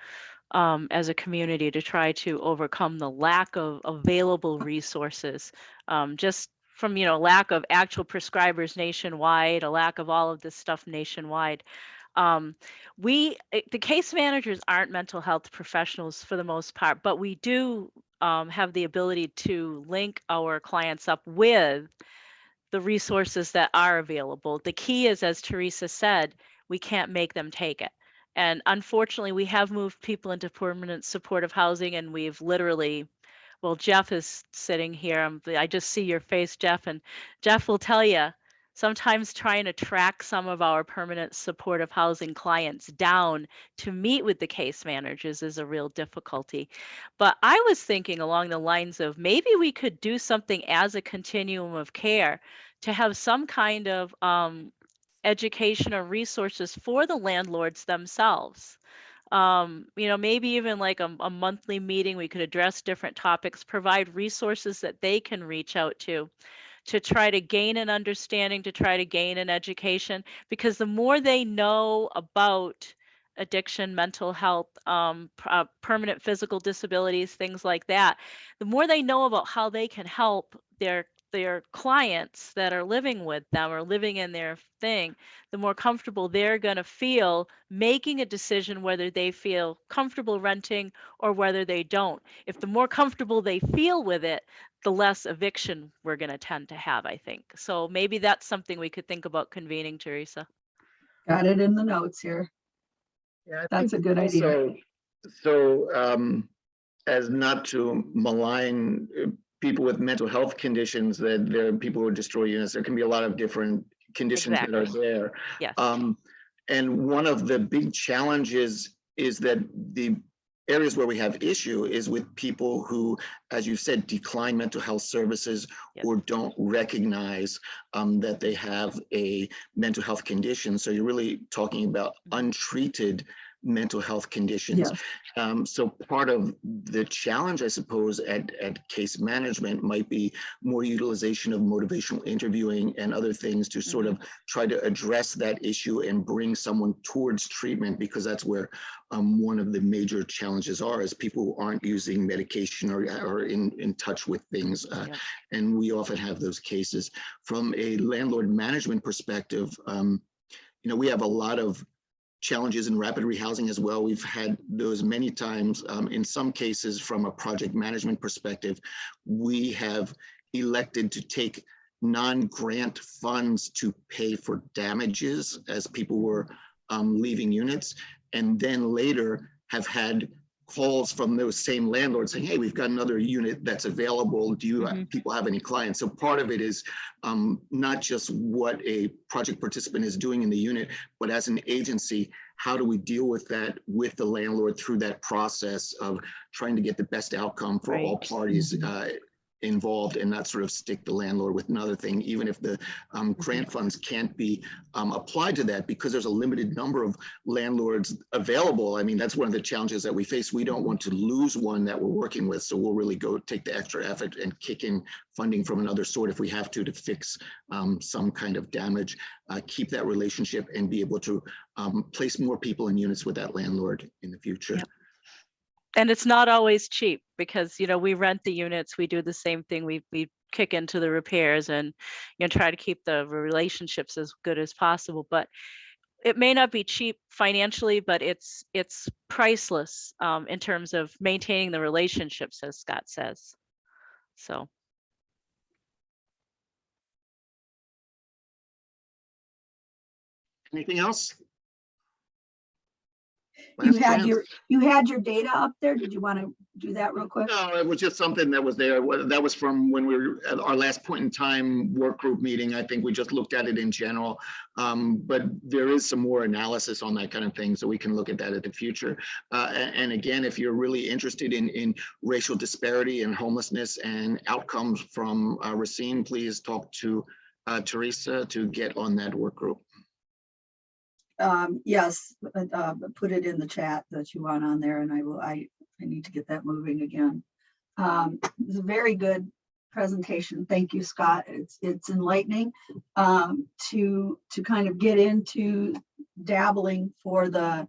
as a community to try to overcome the lack of available resources, just from, lack of actual prescribers nationwide, a lack of all of this stuff nationwide. The case managers aren't mental health professionals for the most part, but we do have the ability to link our clients up with the resources that are available. The key is, as Teresa said, we can't make them take it. And unfortunately, we have moved people into permanent supportive housing, and we've literally, well, Jeff is sitting here. I just see your face, Jeff, and Jeff will tell you, sometimes trying to track some of our permanent supportive housing clients down to meet with the case managers is a real difficulty. But I was thinking along the lines of maybe we could do something as a continuum of care to have some kind of education or resources for the landlords themselves. Maybe even like a monthly meeting, we could address different topics, provide resources that they can reach out to try to gain an understanding, to try to gain an education, because the more they know about addiction, mental health, permanent physical disabilities, things like that, the more they know about how they can help their clients that are living with them or living in their thing, the more comfortable they're going to feel making a decision whether they feel comfortable renting or whether they don't. If the more comfortable they feel with it, the less eviction we're going to tend to have, I think. So maybe that's something we could think about convening, Teresa. Got it in the notes here. Yeah, That's a good idea. So as not to malign people with mental health conditions, that there are people who destroy units. There can be a lot of different conditions that are there. Yes. And one of the big challenges is that the areas where we have issue is with people who, as you said, decline mental health services. Yes. Or don't recognize that they have a mental health condition. So you're really talking about untreated mental health conditions. Yes. So part of the challenge, I suppose, at case management might be more utilization of motivational interviewing and other things to sort of try to address that issue and bring someone towards treatment, because that's where one of the major challenges are, is people who aren't using medication or in touch with things. Yeah. And we often have those cases. From a landlord management perspective, we have a lot of challenges in rapid rehousing as well. We've had those many times. In some cases, from a project management perspective, we have elected to take non-grant funds to pay for damages as people were leaving units, and then later have had calls from those same landlords saying, hey, we've got another unit that's available. Do you people have any clients? So part of it is not just what a project participant is doing in the unit, but as an agency, how do we deal with that with the landlord through that process of trying to get the best outcome for all parties involved and not sort of stick the landlord with another thing, even if the grant funds can't be applied to that, because there's a limited number of landlords available. I mean, that's one of the challenges that we face. We don't want to lose one that we're working with, so we'll really go take the extra effort and kick in funding from another sort if we have to fix some kind of damage, keep that relationship, and be able to place more people in units with that landlord in the future. Yep. And it's not always cheap because, you know, we rent the units, we do the same thing. We kick into the repairs and, you know, try to keep the relationships as good as possible. But it may not be cheap financially, but it's priceless in terms of maintaining the relationships, as Scott says. So. Anything else? You Last had chance. you had your data up there. Did you want to do that real quick? No, it was just something that was there. That was from when we were at our last point in time work group meeting. I think we just looked at it in general, but there is some more analysis on that kind of thing, so we can look at that in the future. And again, if you're really interested in racial disparity and homelessness and outcomes from Racine, please talk to Teresa to get on that work group. Yes, put it in the chat that you want on there, and I need to get that moving again. It's a very good presentation. Thank you, Scott. It's enlightening to kind of get into dabbling for the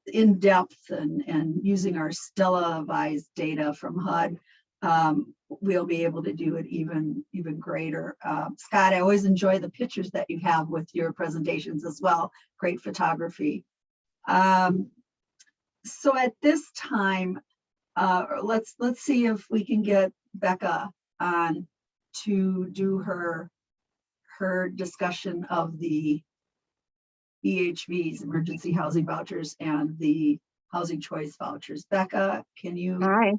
in depth and using our Stella-vised data from HUD. We'll be able to do it even greater. Scott, I always enjoy the pictures that you have with your presentations as well. Great photography. So at this time, let's see if we can get Becca on to do her discussion of the EHVs, emergency housing vouchers, and the housing choice vouchers. Becca, can you? Hi.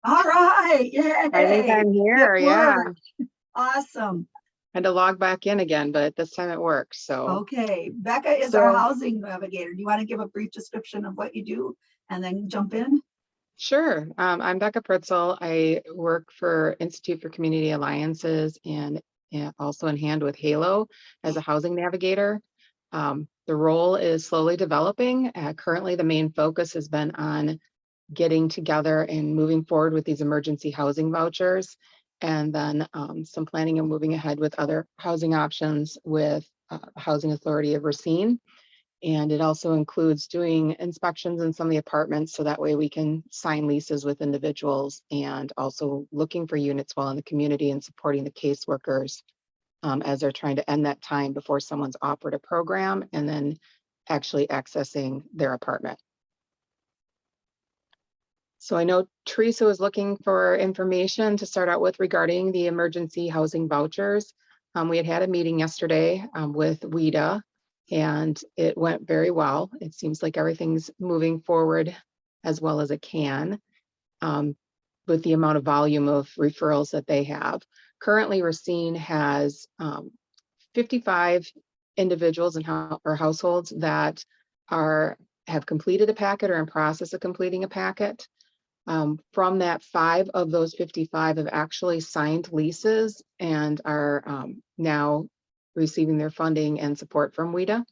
All right. Yay. I think I'm here. It Yeah. worked. Awesome. Had to log back in again, but this time it works. So Okay. Becca is our So- housing navigator. Do you want to give a brief description of what you do and then jump in? sure. I'm Becca Pritzel. I work for Institute for Community Alliances and also in hand with Halo as a housing navigator. The role is slowly developing. Currently, the main focus has been on getting together and moving forward with these emergency housing vouchers, and then some planning and moving ahead with other housing options with Housing Authority of Racine. And it also includes doing inspections in some of the apartments, so that way we can sign leases with individuals, and also looking for units while in the community and supporting the caseworkers as they're trying to end that time before someone's offered a program and then actually accessing their apartment. So I know Teresa was looking for information to start out with regarding the emergency housing vouchers. We had a meeting yesterday with WIDA, and it went very well. It seems like everything's moving forward as well as it can with the amount of volume of referrals that they have. Currently, Racine has 55 individuals or households that have completed a packet or in process of completing a packet. From that, 5 of those 55 have actually signed leases and are now receiving their funding and support from WIDA.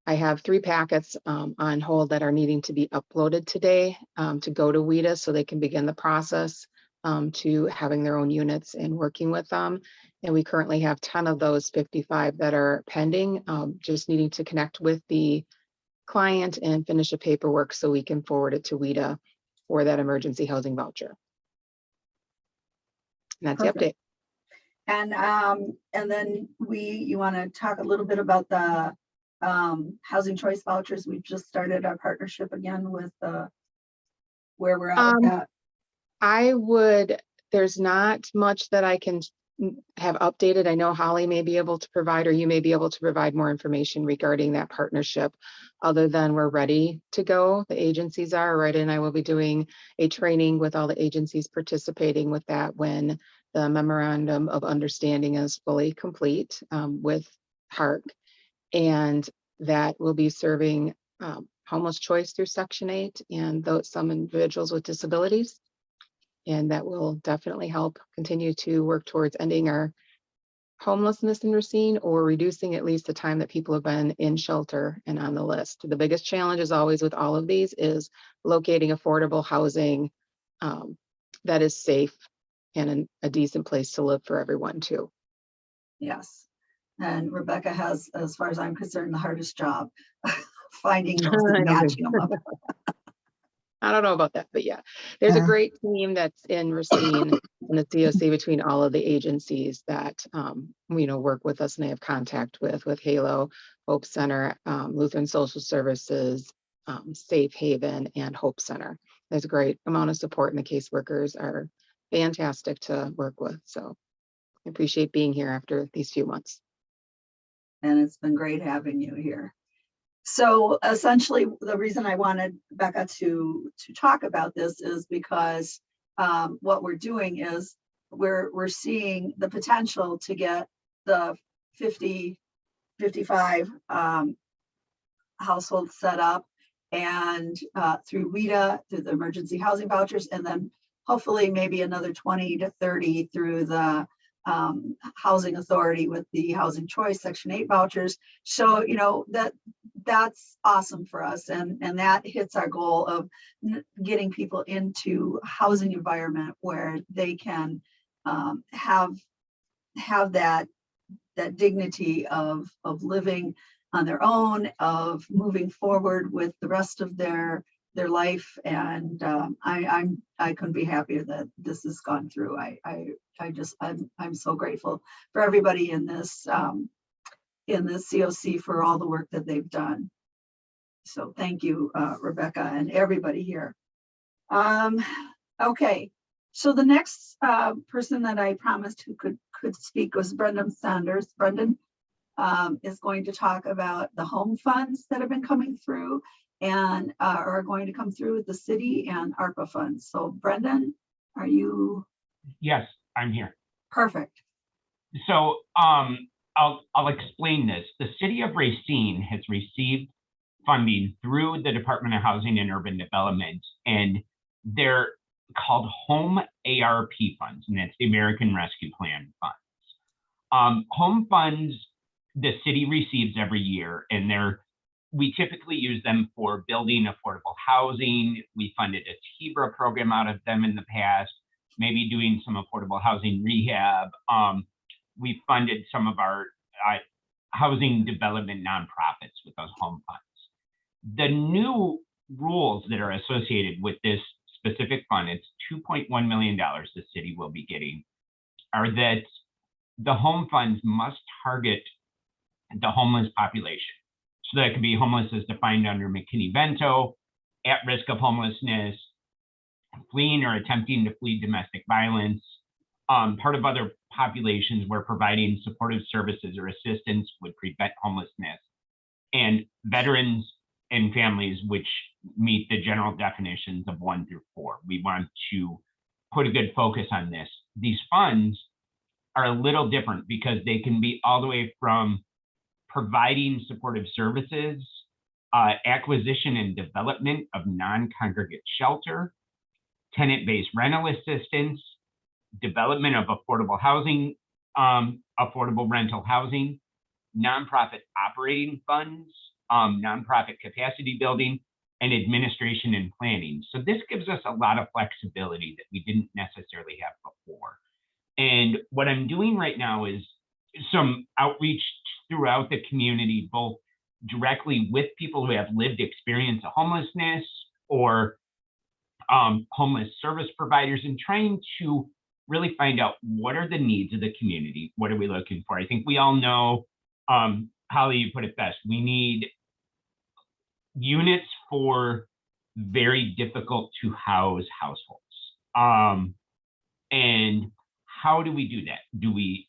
I have 3 packets on hold that are needing to be uploaded today to go to WIDA so they can begin the process to having their own units and working with them. And we currently have 10 of those 55 that are pending, just needing to connect with the client and finish the paperwork so we can forward it to WIDA for that emergency housing voucher. And that's Perfect. the update. And then you want to talk a little bit about the housing choice vouchers. We've just started our partnership again with where we're at with that. There's not much that I can have updated. I know Holly may be able to provide, or you may be able to provide more information regarding that partnership, other than we're ready to go. The agencies are right, and I will be doing a training with all the agencies participating with that when the memorandum of understanding is fully complete with HARC, and that will be serving homeless choice through Section 8 and some individuals with disabilities. and that will definitely help continue to work towards ending our homelessness in Racine, or reducing at least the time that people have been in shelter and on the list. The biggest challenge is always with all of these is locating affordable housing that is safe and a decent place to live for everyone too. Yes. And Rebecca has, as far as I'm concerned, the hardest job finding those and matching them up. I don't know about that, but yeah, there's a great team that's in Racine and the CoC between all of the agencies that work with us and they have contact with Halo, Hope Center, Lutheran Social Services, Safe Haven, and Hope Center. There's a great amount of support, and the caseworkers are fantastic to work with. So I appreciate being here after these few months. And it's been great having you here. So essentially, the reason I wanted Becca to talk about this is because what we're doing is we're seeing the potential to get the 55 households set up, and through WIDA, through the emergency housing vouchers, and then hopefully maybe another 20 to 30 through the housing authority with the housing choice section 8 vouchers. So that's awesome for us, and that hits our goal of getting people into a housing environment where they can have that dignity of living on their own, of moving forward with the rest of their life. And I couldn't be happier that this has gone through. I'm so grateful for everybody in this CoC for all the work that they've done. So thank you, Rebecca, and everybody here. Okay, so the next person that I promised who could speak was Brendan Sanders. Brendan is going to talk about the home funds that have been coming through and are going to come through with the city and ARPA funds. So Brendan, are you? Yes, I'm here. Perfect. So I'll explain this. The city of Racine has received funding through the Department of Housing and Urban Development, and they're called Home ARP funds, and that's the American Rescue Plan funds. Home funds the city receives every year, and we typically use them for building affordable housing. We funded a TBRA program out of them in the past, maybe doing some affordable housing rehab. We funded some of our housing development nonprofits with those home funds. The new rules that are associated with this specific fund, it's $2.1 million the city will be getting, are that the home funds must target the homeless population. So that could be homeless as defined under McKinney-Vento, at risk of homelessness, fleeing or attempting to flee domestic violence, part of other populations where providing supportive services or assistance would prevent homelessness, and veterans and families which meet the general definitions of 1 through 4. We want to put a good focus on this. These funds are a little different because they can be all the way from providing supportive services, acquisition and development of non-congregate shelter, tenant-based rental assistance, development of affordable housing, affordable rental housing, nonprofit operating funds, nonprofit capacity building, and administration and planning. So this gives us a lot of flexibility that we didn't necessarily have before. And what I'm doing right now is some outreach throughout the community, both directly with people who have lived experience of homelessness or homeless service providers, and trying to really find out what are the needs of the community. What are we looking for? I think we all know, Holly, you put it best. We need units for very difficult to house households. And how do we do that? Do we,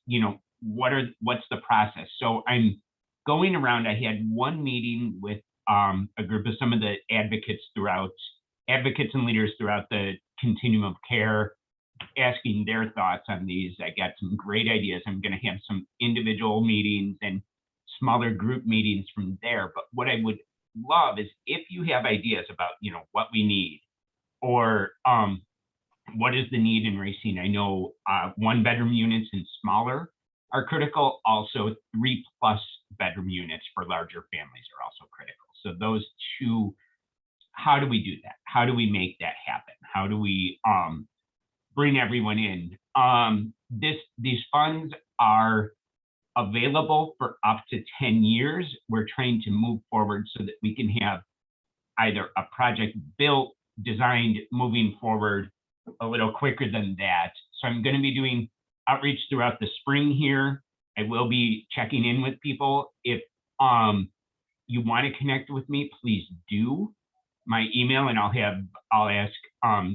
what's the process? So I'm going around, I had one meeting with a group of some of the advocates and leaders throughout the continuum of care, asking their thoughts on these. I got some great ideas. I'm going to have some individual meetings and smaller group meetings from there. But what I would love is if you have ideas about, what we need, or what is the need in Racine? I know 1-bedroom units and smaller are critical. Also 3+ bedroom units for larger families are also critical. So those two, how do we do that? How do we make that happen? How do we bring everyone in? These funds are available for up to 10 years. We're trying to move forward so that we can have either a project built, designed, moving forward a little quicker than that. So I'm going to be doing outreach throughout the spring here. I will be checking in with people. If you want to connect with me, please do. My email, and I'll ask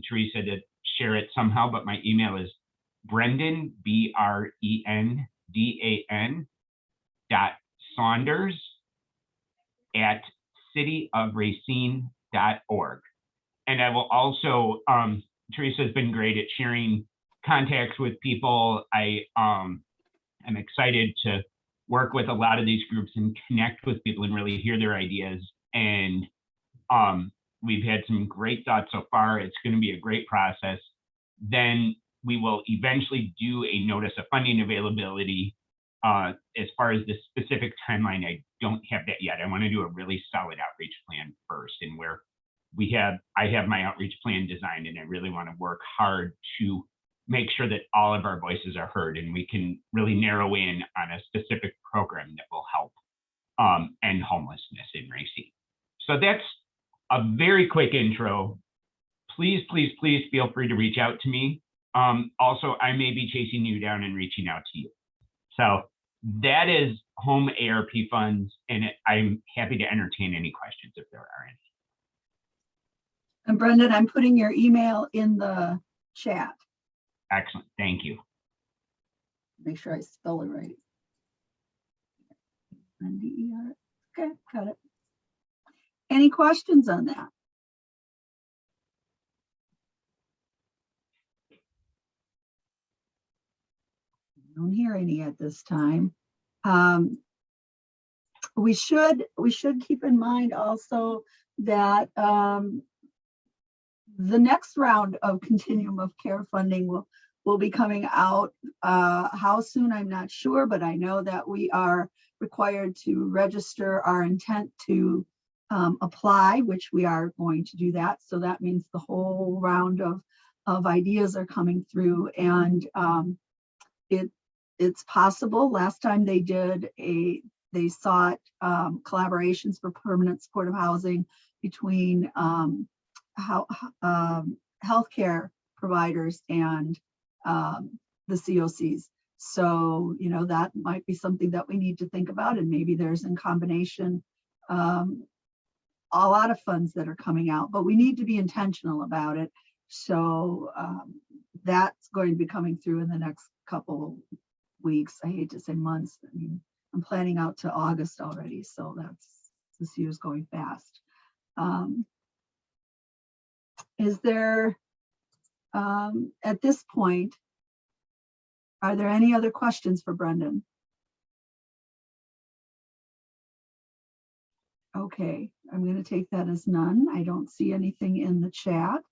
Teresa to share it somehow, but my email is Brendan, BRENDAN .saunders@cityofracine.org. And I will also, Teresa has been great at sharing contacts with people. I am excited to work with a lot of these groups and connect with people and really hear their ideas. And we've had some great thoughts so far. It's going to be a great process. Then we will eventually do a notice of funding availability. As far as the specific timeline, I don't have that yet. I want to do a really solid outreach plan first, and where I have my outreach plan designed, and I really want to work hard to make sure that all of our voices are heard, and we can really narrow in on a specific program that will help end homelessness in Racine. So that's a very quick intro. Please, please, please feel free to reach out to me. Also, I may be chasing you down and reaching out to you. So that is home ARP funds, and I'm happy to entertain any questions if there are any. And Brendan, I'm putting your email in the chat. Excellent, thank you. Make sure I spell it right. NDER. Okay, got it. Any questions on that? I don't hear any at this time. We should keep in mind also that the next round of continuum of care funding will be coming out. How soon, I'm not sure, but I know that we are required to register our intent to apply, which we are going to do that. So that means the whole round of ideas are coming through, and it's possible. Last time they sought collaborations for permanent supportive housing between healthcare providers and the CoCs. So, that might be something that we need to think about, and maybe there's in combination a lot of funds that are coming out, but we need to be intentional about it. So that's going to be coming through in the next couple weeks. I hate to say months. I mean, I'm planning out to August already, so this year's going fast. Is there, at this point, are there any other questions for Brendan? Okay, I'm going to take that as none. I don't see anything in the chat.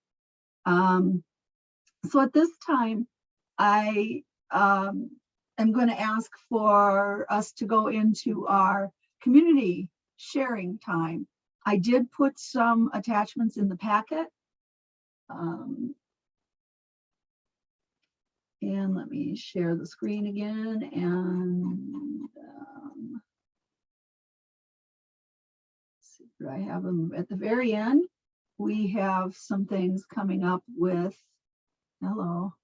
So at this time, I am going to ask for us to go into our community sharing time. I did put some attachments in the packet. And let me share the screen again, and do I have them at the very end? We have some things coming up with, hello.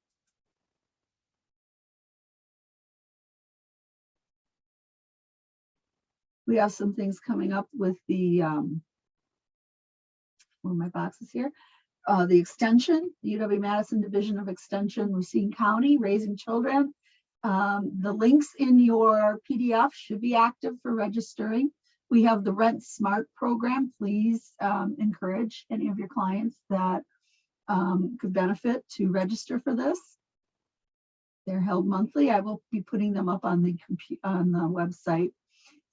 We have some things coming up with the, one of my boxes here, the extension, the UW-Madison Division of Extension, Racine County, Raising Children. The links in your PDF should be active for registering. We have the Rent Smart program. Please encourage any of your clients that could benefit to register for this. They're held monthly. I will be putting them up on the website.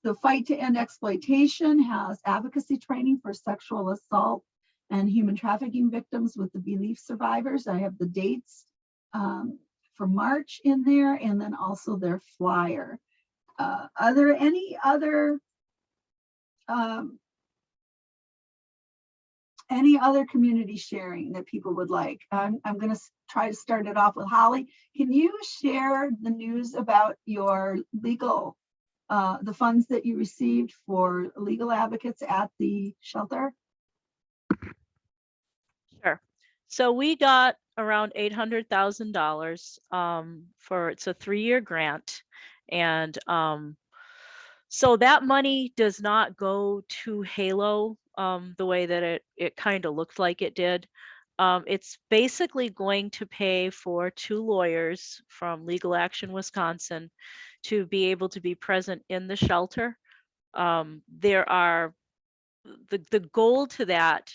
The Fight to End Exploitation has advocacy training for sexual assault and human trafficking victims with the Belief survivors. I have the dates for March in there, and then also their flyer. Are there any other community sharing that people would like? I'm going to try to start it off with Holly. Can you share the news about your legal, the funds that you received for legal advocates at the shelter? Sure. So we got around $800,000 for, it's a 3-year grant. And so that money does not go to Halo the way that it kind of looked like it did. It's basically going to pay for 2 lawyers from Legal Action Wisconsin to be able to be present in the shelter. There are, the goal to that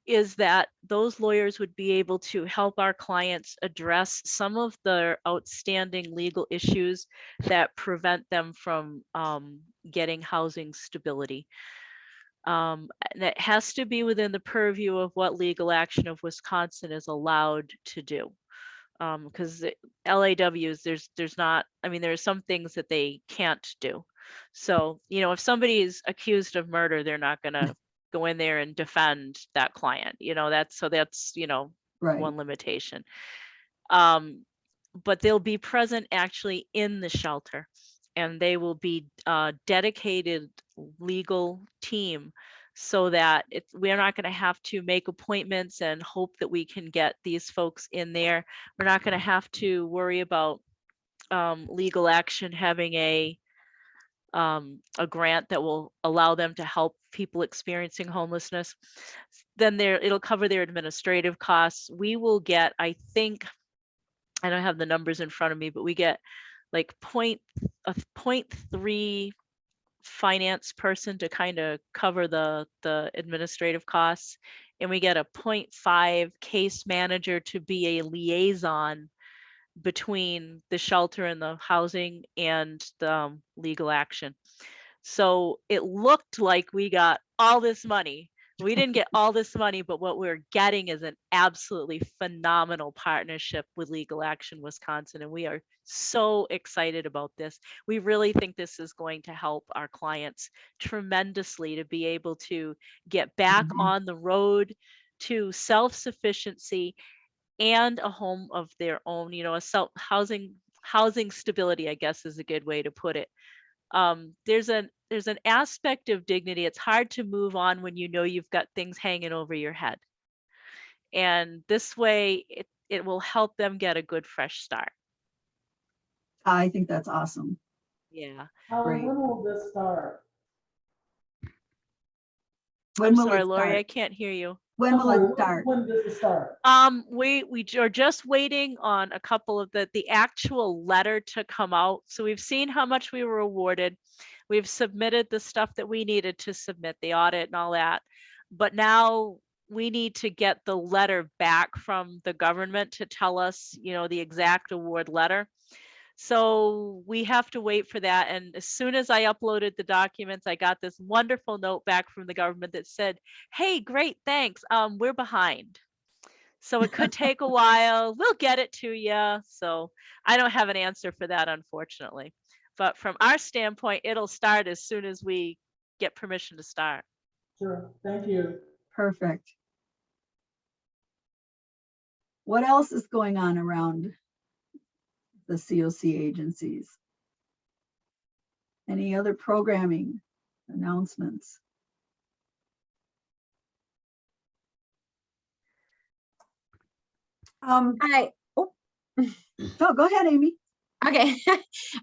is that those lawyers would be able to help our clients address some of the outstanding legal issues that prevent them from getting housing stability. And it has to be within the purview of what Legal Action of Wisconsin is allowed to do. Because LAWs, there's not, I mean, there's some things that they can't do. So, you know, if somebody is accused of murder, they're not going to go in there and defend that client. You know, that's, you know, Right. one limitation. But they'll be present actually in the shelter, and they will be a dedicated legal team, so that we're not going to have to make appointments and hope that we can get these folks in there. We're not going to have to worry about Legal Action having a grant that will allow them to help people experiencing homelessness. Then it'll cover their administrative costs. We will get, I think, I don't have the numbers in front of me, but we get like 0.3 finance person to kind of cover the administrative costs, and we get a 0.5 case manager to be a liaison between the shelter and the housing and the Legal Action. So it looked like we got all this money. We didn't get all this money, but what we're getting is an absolutely phenomenal partnership with Legal Action Wisconsin, and we are so excited about this. We really think this is going to help our clients tremendously to be able to get back on the road to self-sufficiency and a home of their own, you know, a housing stability, I guess is a good way to put it. There's an aspect of dignity. It's hard to move on when you know you've got things hanging over your head. And this way it will help them get a good fresh start. I think that's awesome. Yeah. Great. When will this start? When I'm will sorry, it Lori, I start? can't hear you. When will it start? When does it start? We are just waiting on a couple of the actual letter to come out. So we've seen how much we were awarded. We've submitted the stuff that we needed to submit, the audit and all that. But now we need to get the letter back from the government to tell us, you know, the exact award letter. So we have to wait for that. And as soon as I uploaded the documents, I got this wonderful note back from the government that said, hey, great, thanks. We're behind. So it could take a while. We'll get it to you. So I don't have an answer for that, unfortunately. But from our standpoint, it'll start as soon as we get permission to start. Sure, thank you. Perfect. What else is going on around the CoC agencies? Any other programming announcements? Hi. Oh. Oh, go ahead, Amy. Okay.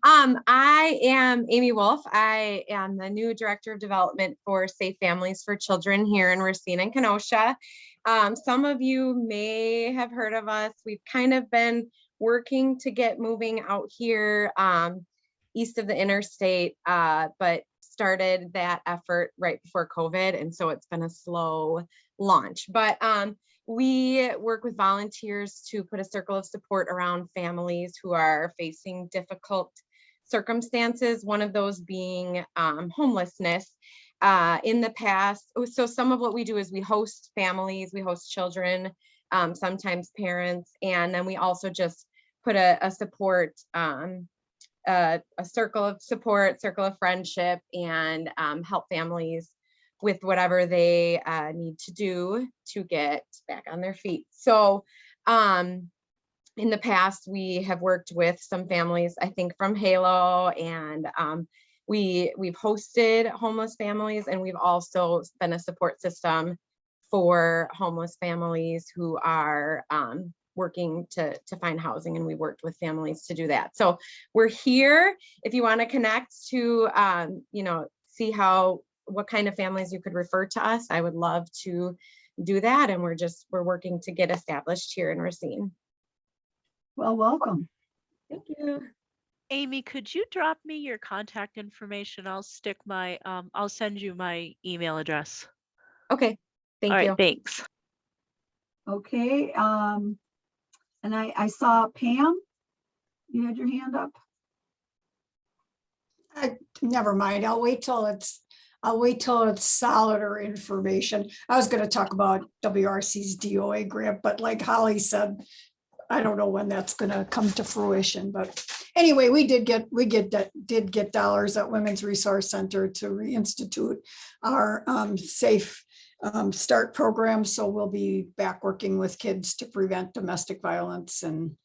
I am Amy Wolf. I am the new Director of Development for Safe Families for Children here in Racine and Kenosha. Some of you may have heard of us. We've kind of been working to get moving out here east of the interstate, but started that effort right before COVID. And so it's been a slow launch. But we work with volunteers to put a circle of support around families who are facing difficult circumstances, one of those being homelessness. In the past, so some of what we do is we host families, we host children, sometimes parents, and then we also just put a support, a circle of support, circle of friendship, and help families with whatever they need to do to get back on their feet. So in the past, we have worked with some families, I think from Halo, and we've hosted homeless families, and we've also been a support system for homeless families who are working to find housing, and we worked with families to do that. So we're here if you want to connect to, see what kind of families you could refer to us. I would love to do that, and we're working to get established here in Racine. Well, welcome. Thank you. Amy, could you drop me your contact information? I'll stick my, I'll send you my email address. Okay, thank All right, you. thanks. Okay, and I saw Pam, you had your hand up. Never mind. I'll wait till it's solider information. I was going to talk about WRC's DOA grant, but like Holly said, I don't know when that's going to come to fruition. But anyway, we did get dollars at Women's Resource Center to reinstitute our Safe Start program. So we'll be back working with kids to prevent domestic violence and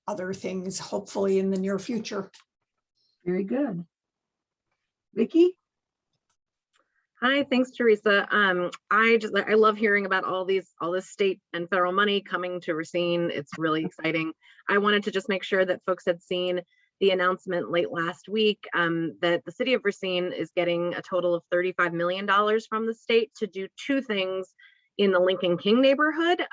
other things, hopefully in the near future. Very good. Vicki? Hi, thanks, Teresa. I love hearing about all this state and federal money coming to Racine. It's really exciting. I wanted to just make sure that folks had seen the announcement late last week that the city of Racine is getting a total of $35 million from the state to do two things in the Lincoln King neighborhood,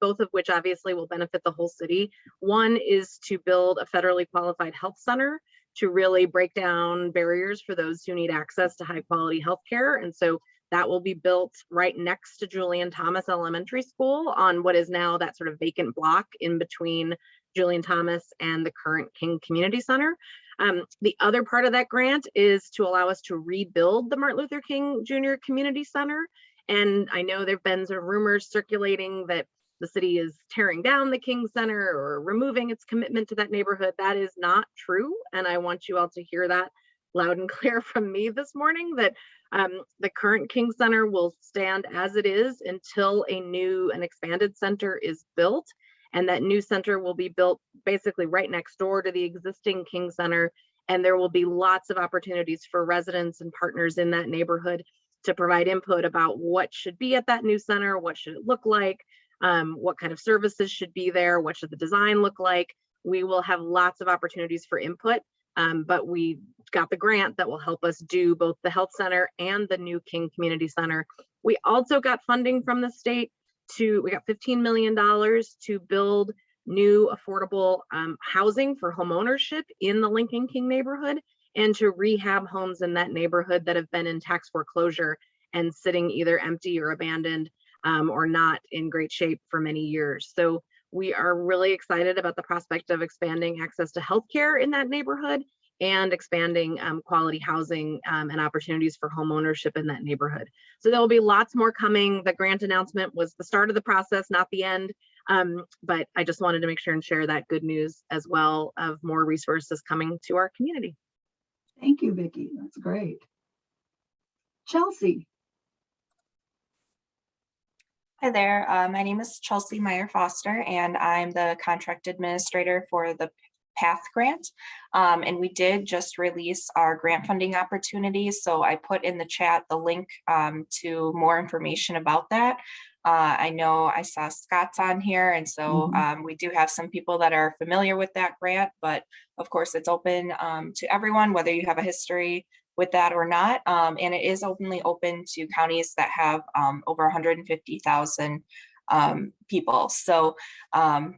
both of which obviously will benefit the whole city. One is to build a federally qualified health center to really break down barriers for those who need access to high quality healthcare. And so that will be built right next to Julian Thomas Elementary School on what is now that sort of vacant block in between Julian Thomas and the current King Community Center. The other part of that grant is to allow us to rebuild the Martin Luther King Jr. Community Center. And I know there've been sort of rumors circulating that the city is tearing down the King Center or removing its commitment to that neighborhood. That is not true. And I want you all to hear that loud and clear from me this morning, that the current King Center will stand as it is until a new and expanded center is built. And that new center will be built basically right next door to the existing King Center. And there will be lots of opportunities for residents and partners in that neighborhood to provide input about what should be at that new center, what should it look like, what kind of services should be there, what should the design look like. We will have lots of opportunities for input, but we got the grant that will help us do both the health center and the new King Community Center. We also got funding from the state we got $15 million to build new affordable housing for home ownership in the Lincoln King neighborhood, and to rehab homes in that neighborhood that have been in tax foreclosure and sitting either empty or abandoned or not in great shape for many years. So we are really excited about the prospect of expanding access to healthcare in that neighborhood and expanding quality housing and opportunities for home ownership in that neighborhood. So there will be lots more coming. The grant announcement was the start of the process, not the end. But I just wanted to make sure and share that good news as well of more resources coming to our community. Thank you, Vicki. That's great. Chelsea. Hi there. My name is Chelsea Meyer Foster, and I'm the contract administrator for the PATH grant. And we did just release our grant funding opportunities. So I put in the chat the link to more information about that. I know I saw Scott's on here, and so we do have some people that are familiar with that grant, but of course it's open to everyone, whether you have a history with that or not. And it is only open to counties that have over 150,000 people. So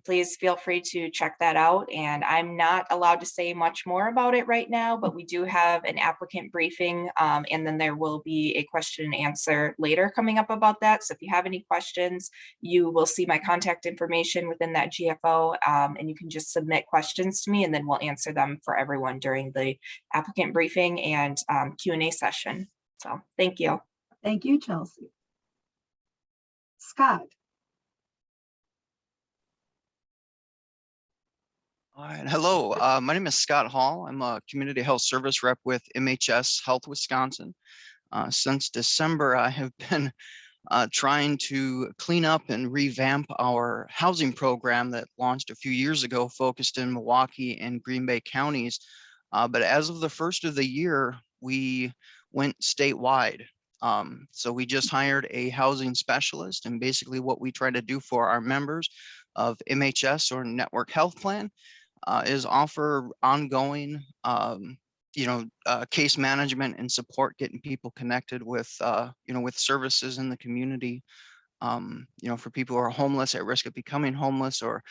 please feel free to check that out. And I'm not allowed to say much more about it right now, but we do have an applicant briefing, and then there will be a question and answer later coming up about that. So if you have any questions, you will see my contact information within that GFO, and you can just submit questions to me, and then we'll answer them for everyone during the applicant briefing and Q&A session. So thank you. Thank you, Chelsea. Scott. All right, hello. My name is Scott Hall. I'm a community health service rep with MHS Health Wisconsin. Since December, I have been trying to clean up and revamp our housing program that launched a few years ago, focused in Milwaukee and Green Bay counties. But as of the first of the year, we went statewide. So we just hired a housing specialist, and basically what we try to do for our members of MHS or Network Health Plan is offer ongoing case management and support, getting people connected with with services in the community, for people who are homeless, at risk of becoming homeless, or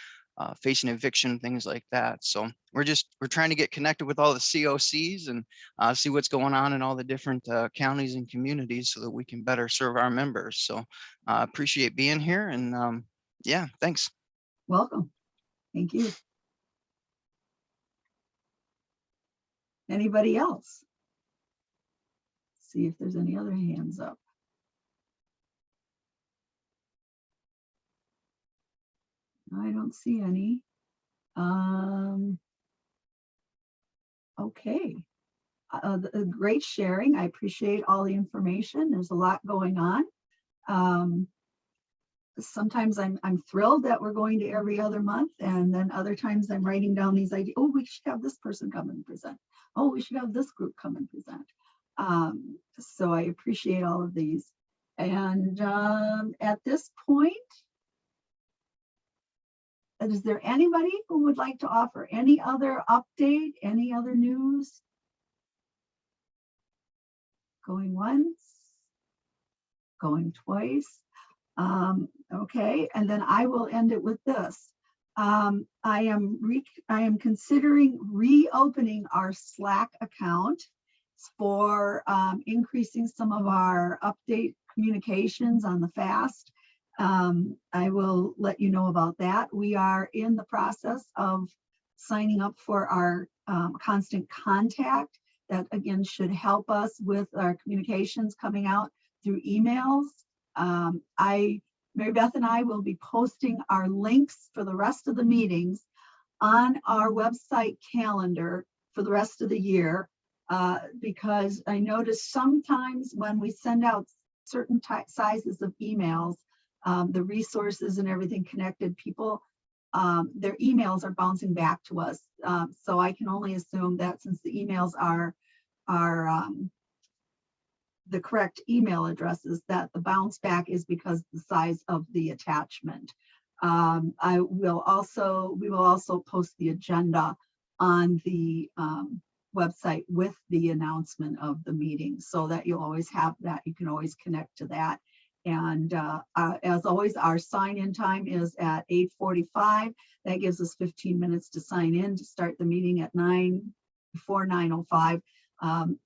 facing eviction, things like that. So we're trying to get connected with all the CoCs and see what's going on in all the different counties and communities so that we can better serve our members. So appreciate being here, and yeah, thanks. Welcome. Thank you. Anybody else? See if there's any other hands up. I don't see any. Okay. Great sharing. I appreciate all the information. There's a lot going on. Sometimes I'm thrilled that we're going to every other month, and then other times I'm writing down these ideas. Oh, we should have this person come and present. Oh, we should have this group come and present. So I appreciate all of these. And at this point, is there anybody who would like to offer any other update, any other news? Going once, going twice. Okay, and then I will end it with this. I am considering reopening our Slack account for increasing some of our update communications on the FAST. I will let you know about that. We are in the process of signing up for our constant contact. That again should help us with our communications coming out through emails. Mary Beth and I will be posting our links for the rest of the meetings on our website calendar for the rest of the year, because I notice sometimes when we send out certain sizes of emails, the resources and everything connected, people, their emails are bouncing back to us. So I can only assume that since the emails are the correct email addresses, that the bounce back is because the size of the attachment. We will also post the agenda on the website with the announcement of the meeting, so that you'll always have that. You can always connect to that. And as always, our sign-in time is at 8:45. That gives us 15 minutes to sign in to start the meeting at before 9:05.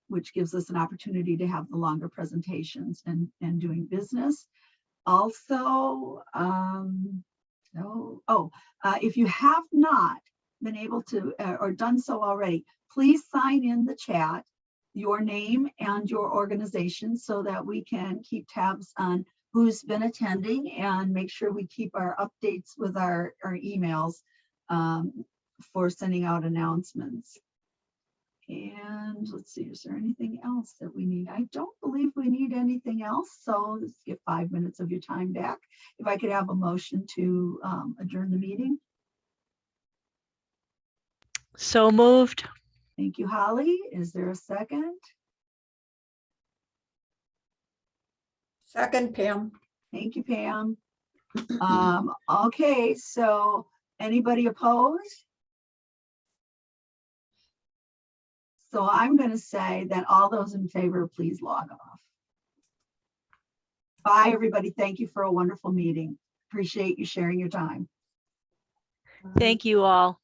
Which gives us an opportunity to have the longer presentations and doing business. Also, if you have not been able to or done so already, please sign in the chat your name and your organization so that we can keep tabs on who's been attending and make sure we keep our updates with our emails for sending out announcements. And let's see, is there anything else that we need? I don't believe we need anything else. So let's get 5 minutes of your time back. If I could have a motion to adjourn the meeting. So moved. Thank you, Holly. Is there a second? Second, Pam. Thank you, Pam. Okay, so anybody opposed? So I'm going to say that all those in favor, please log off. Bye, everybody. Thank you for a wonderful meeting. Appreciate you sharing your time. Thank you all.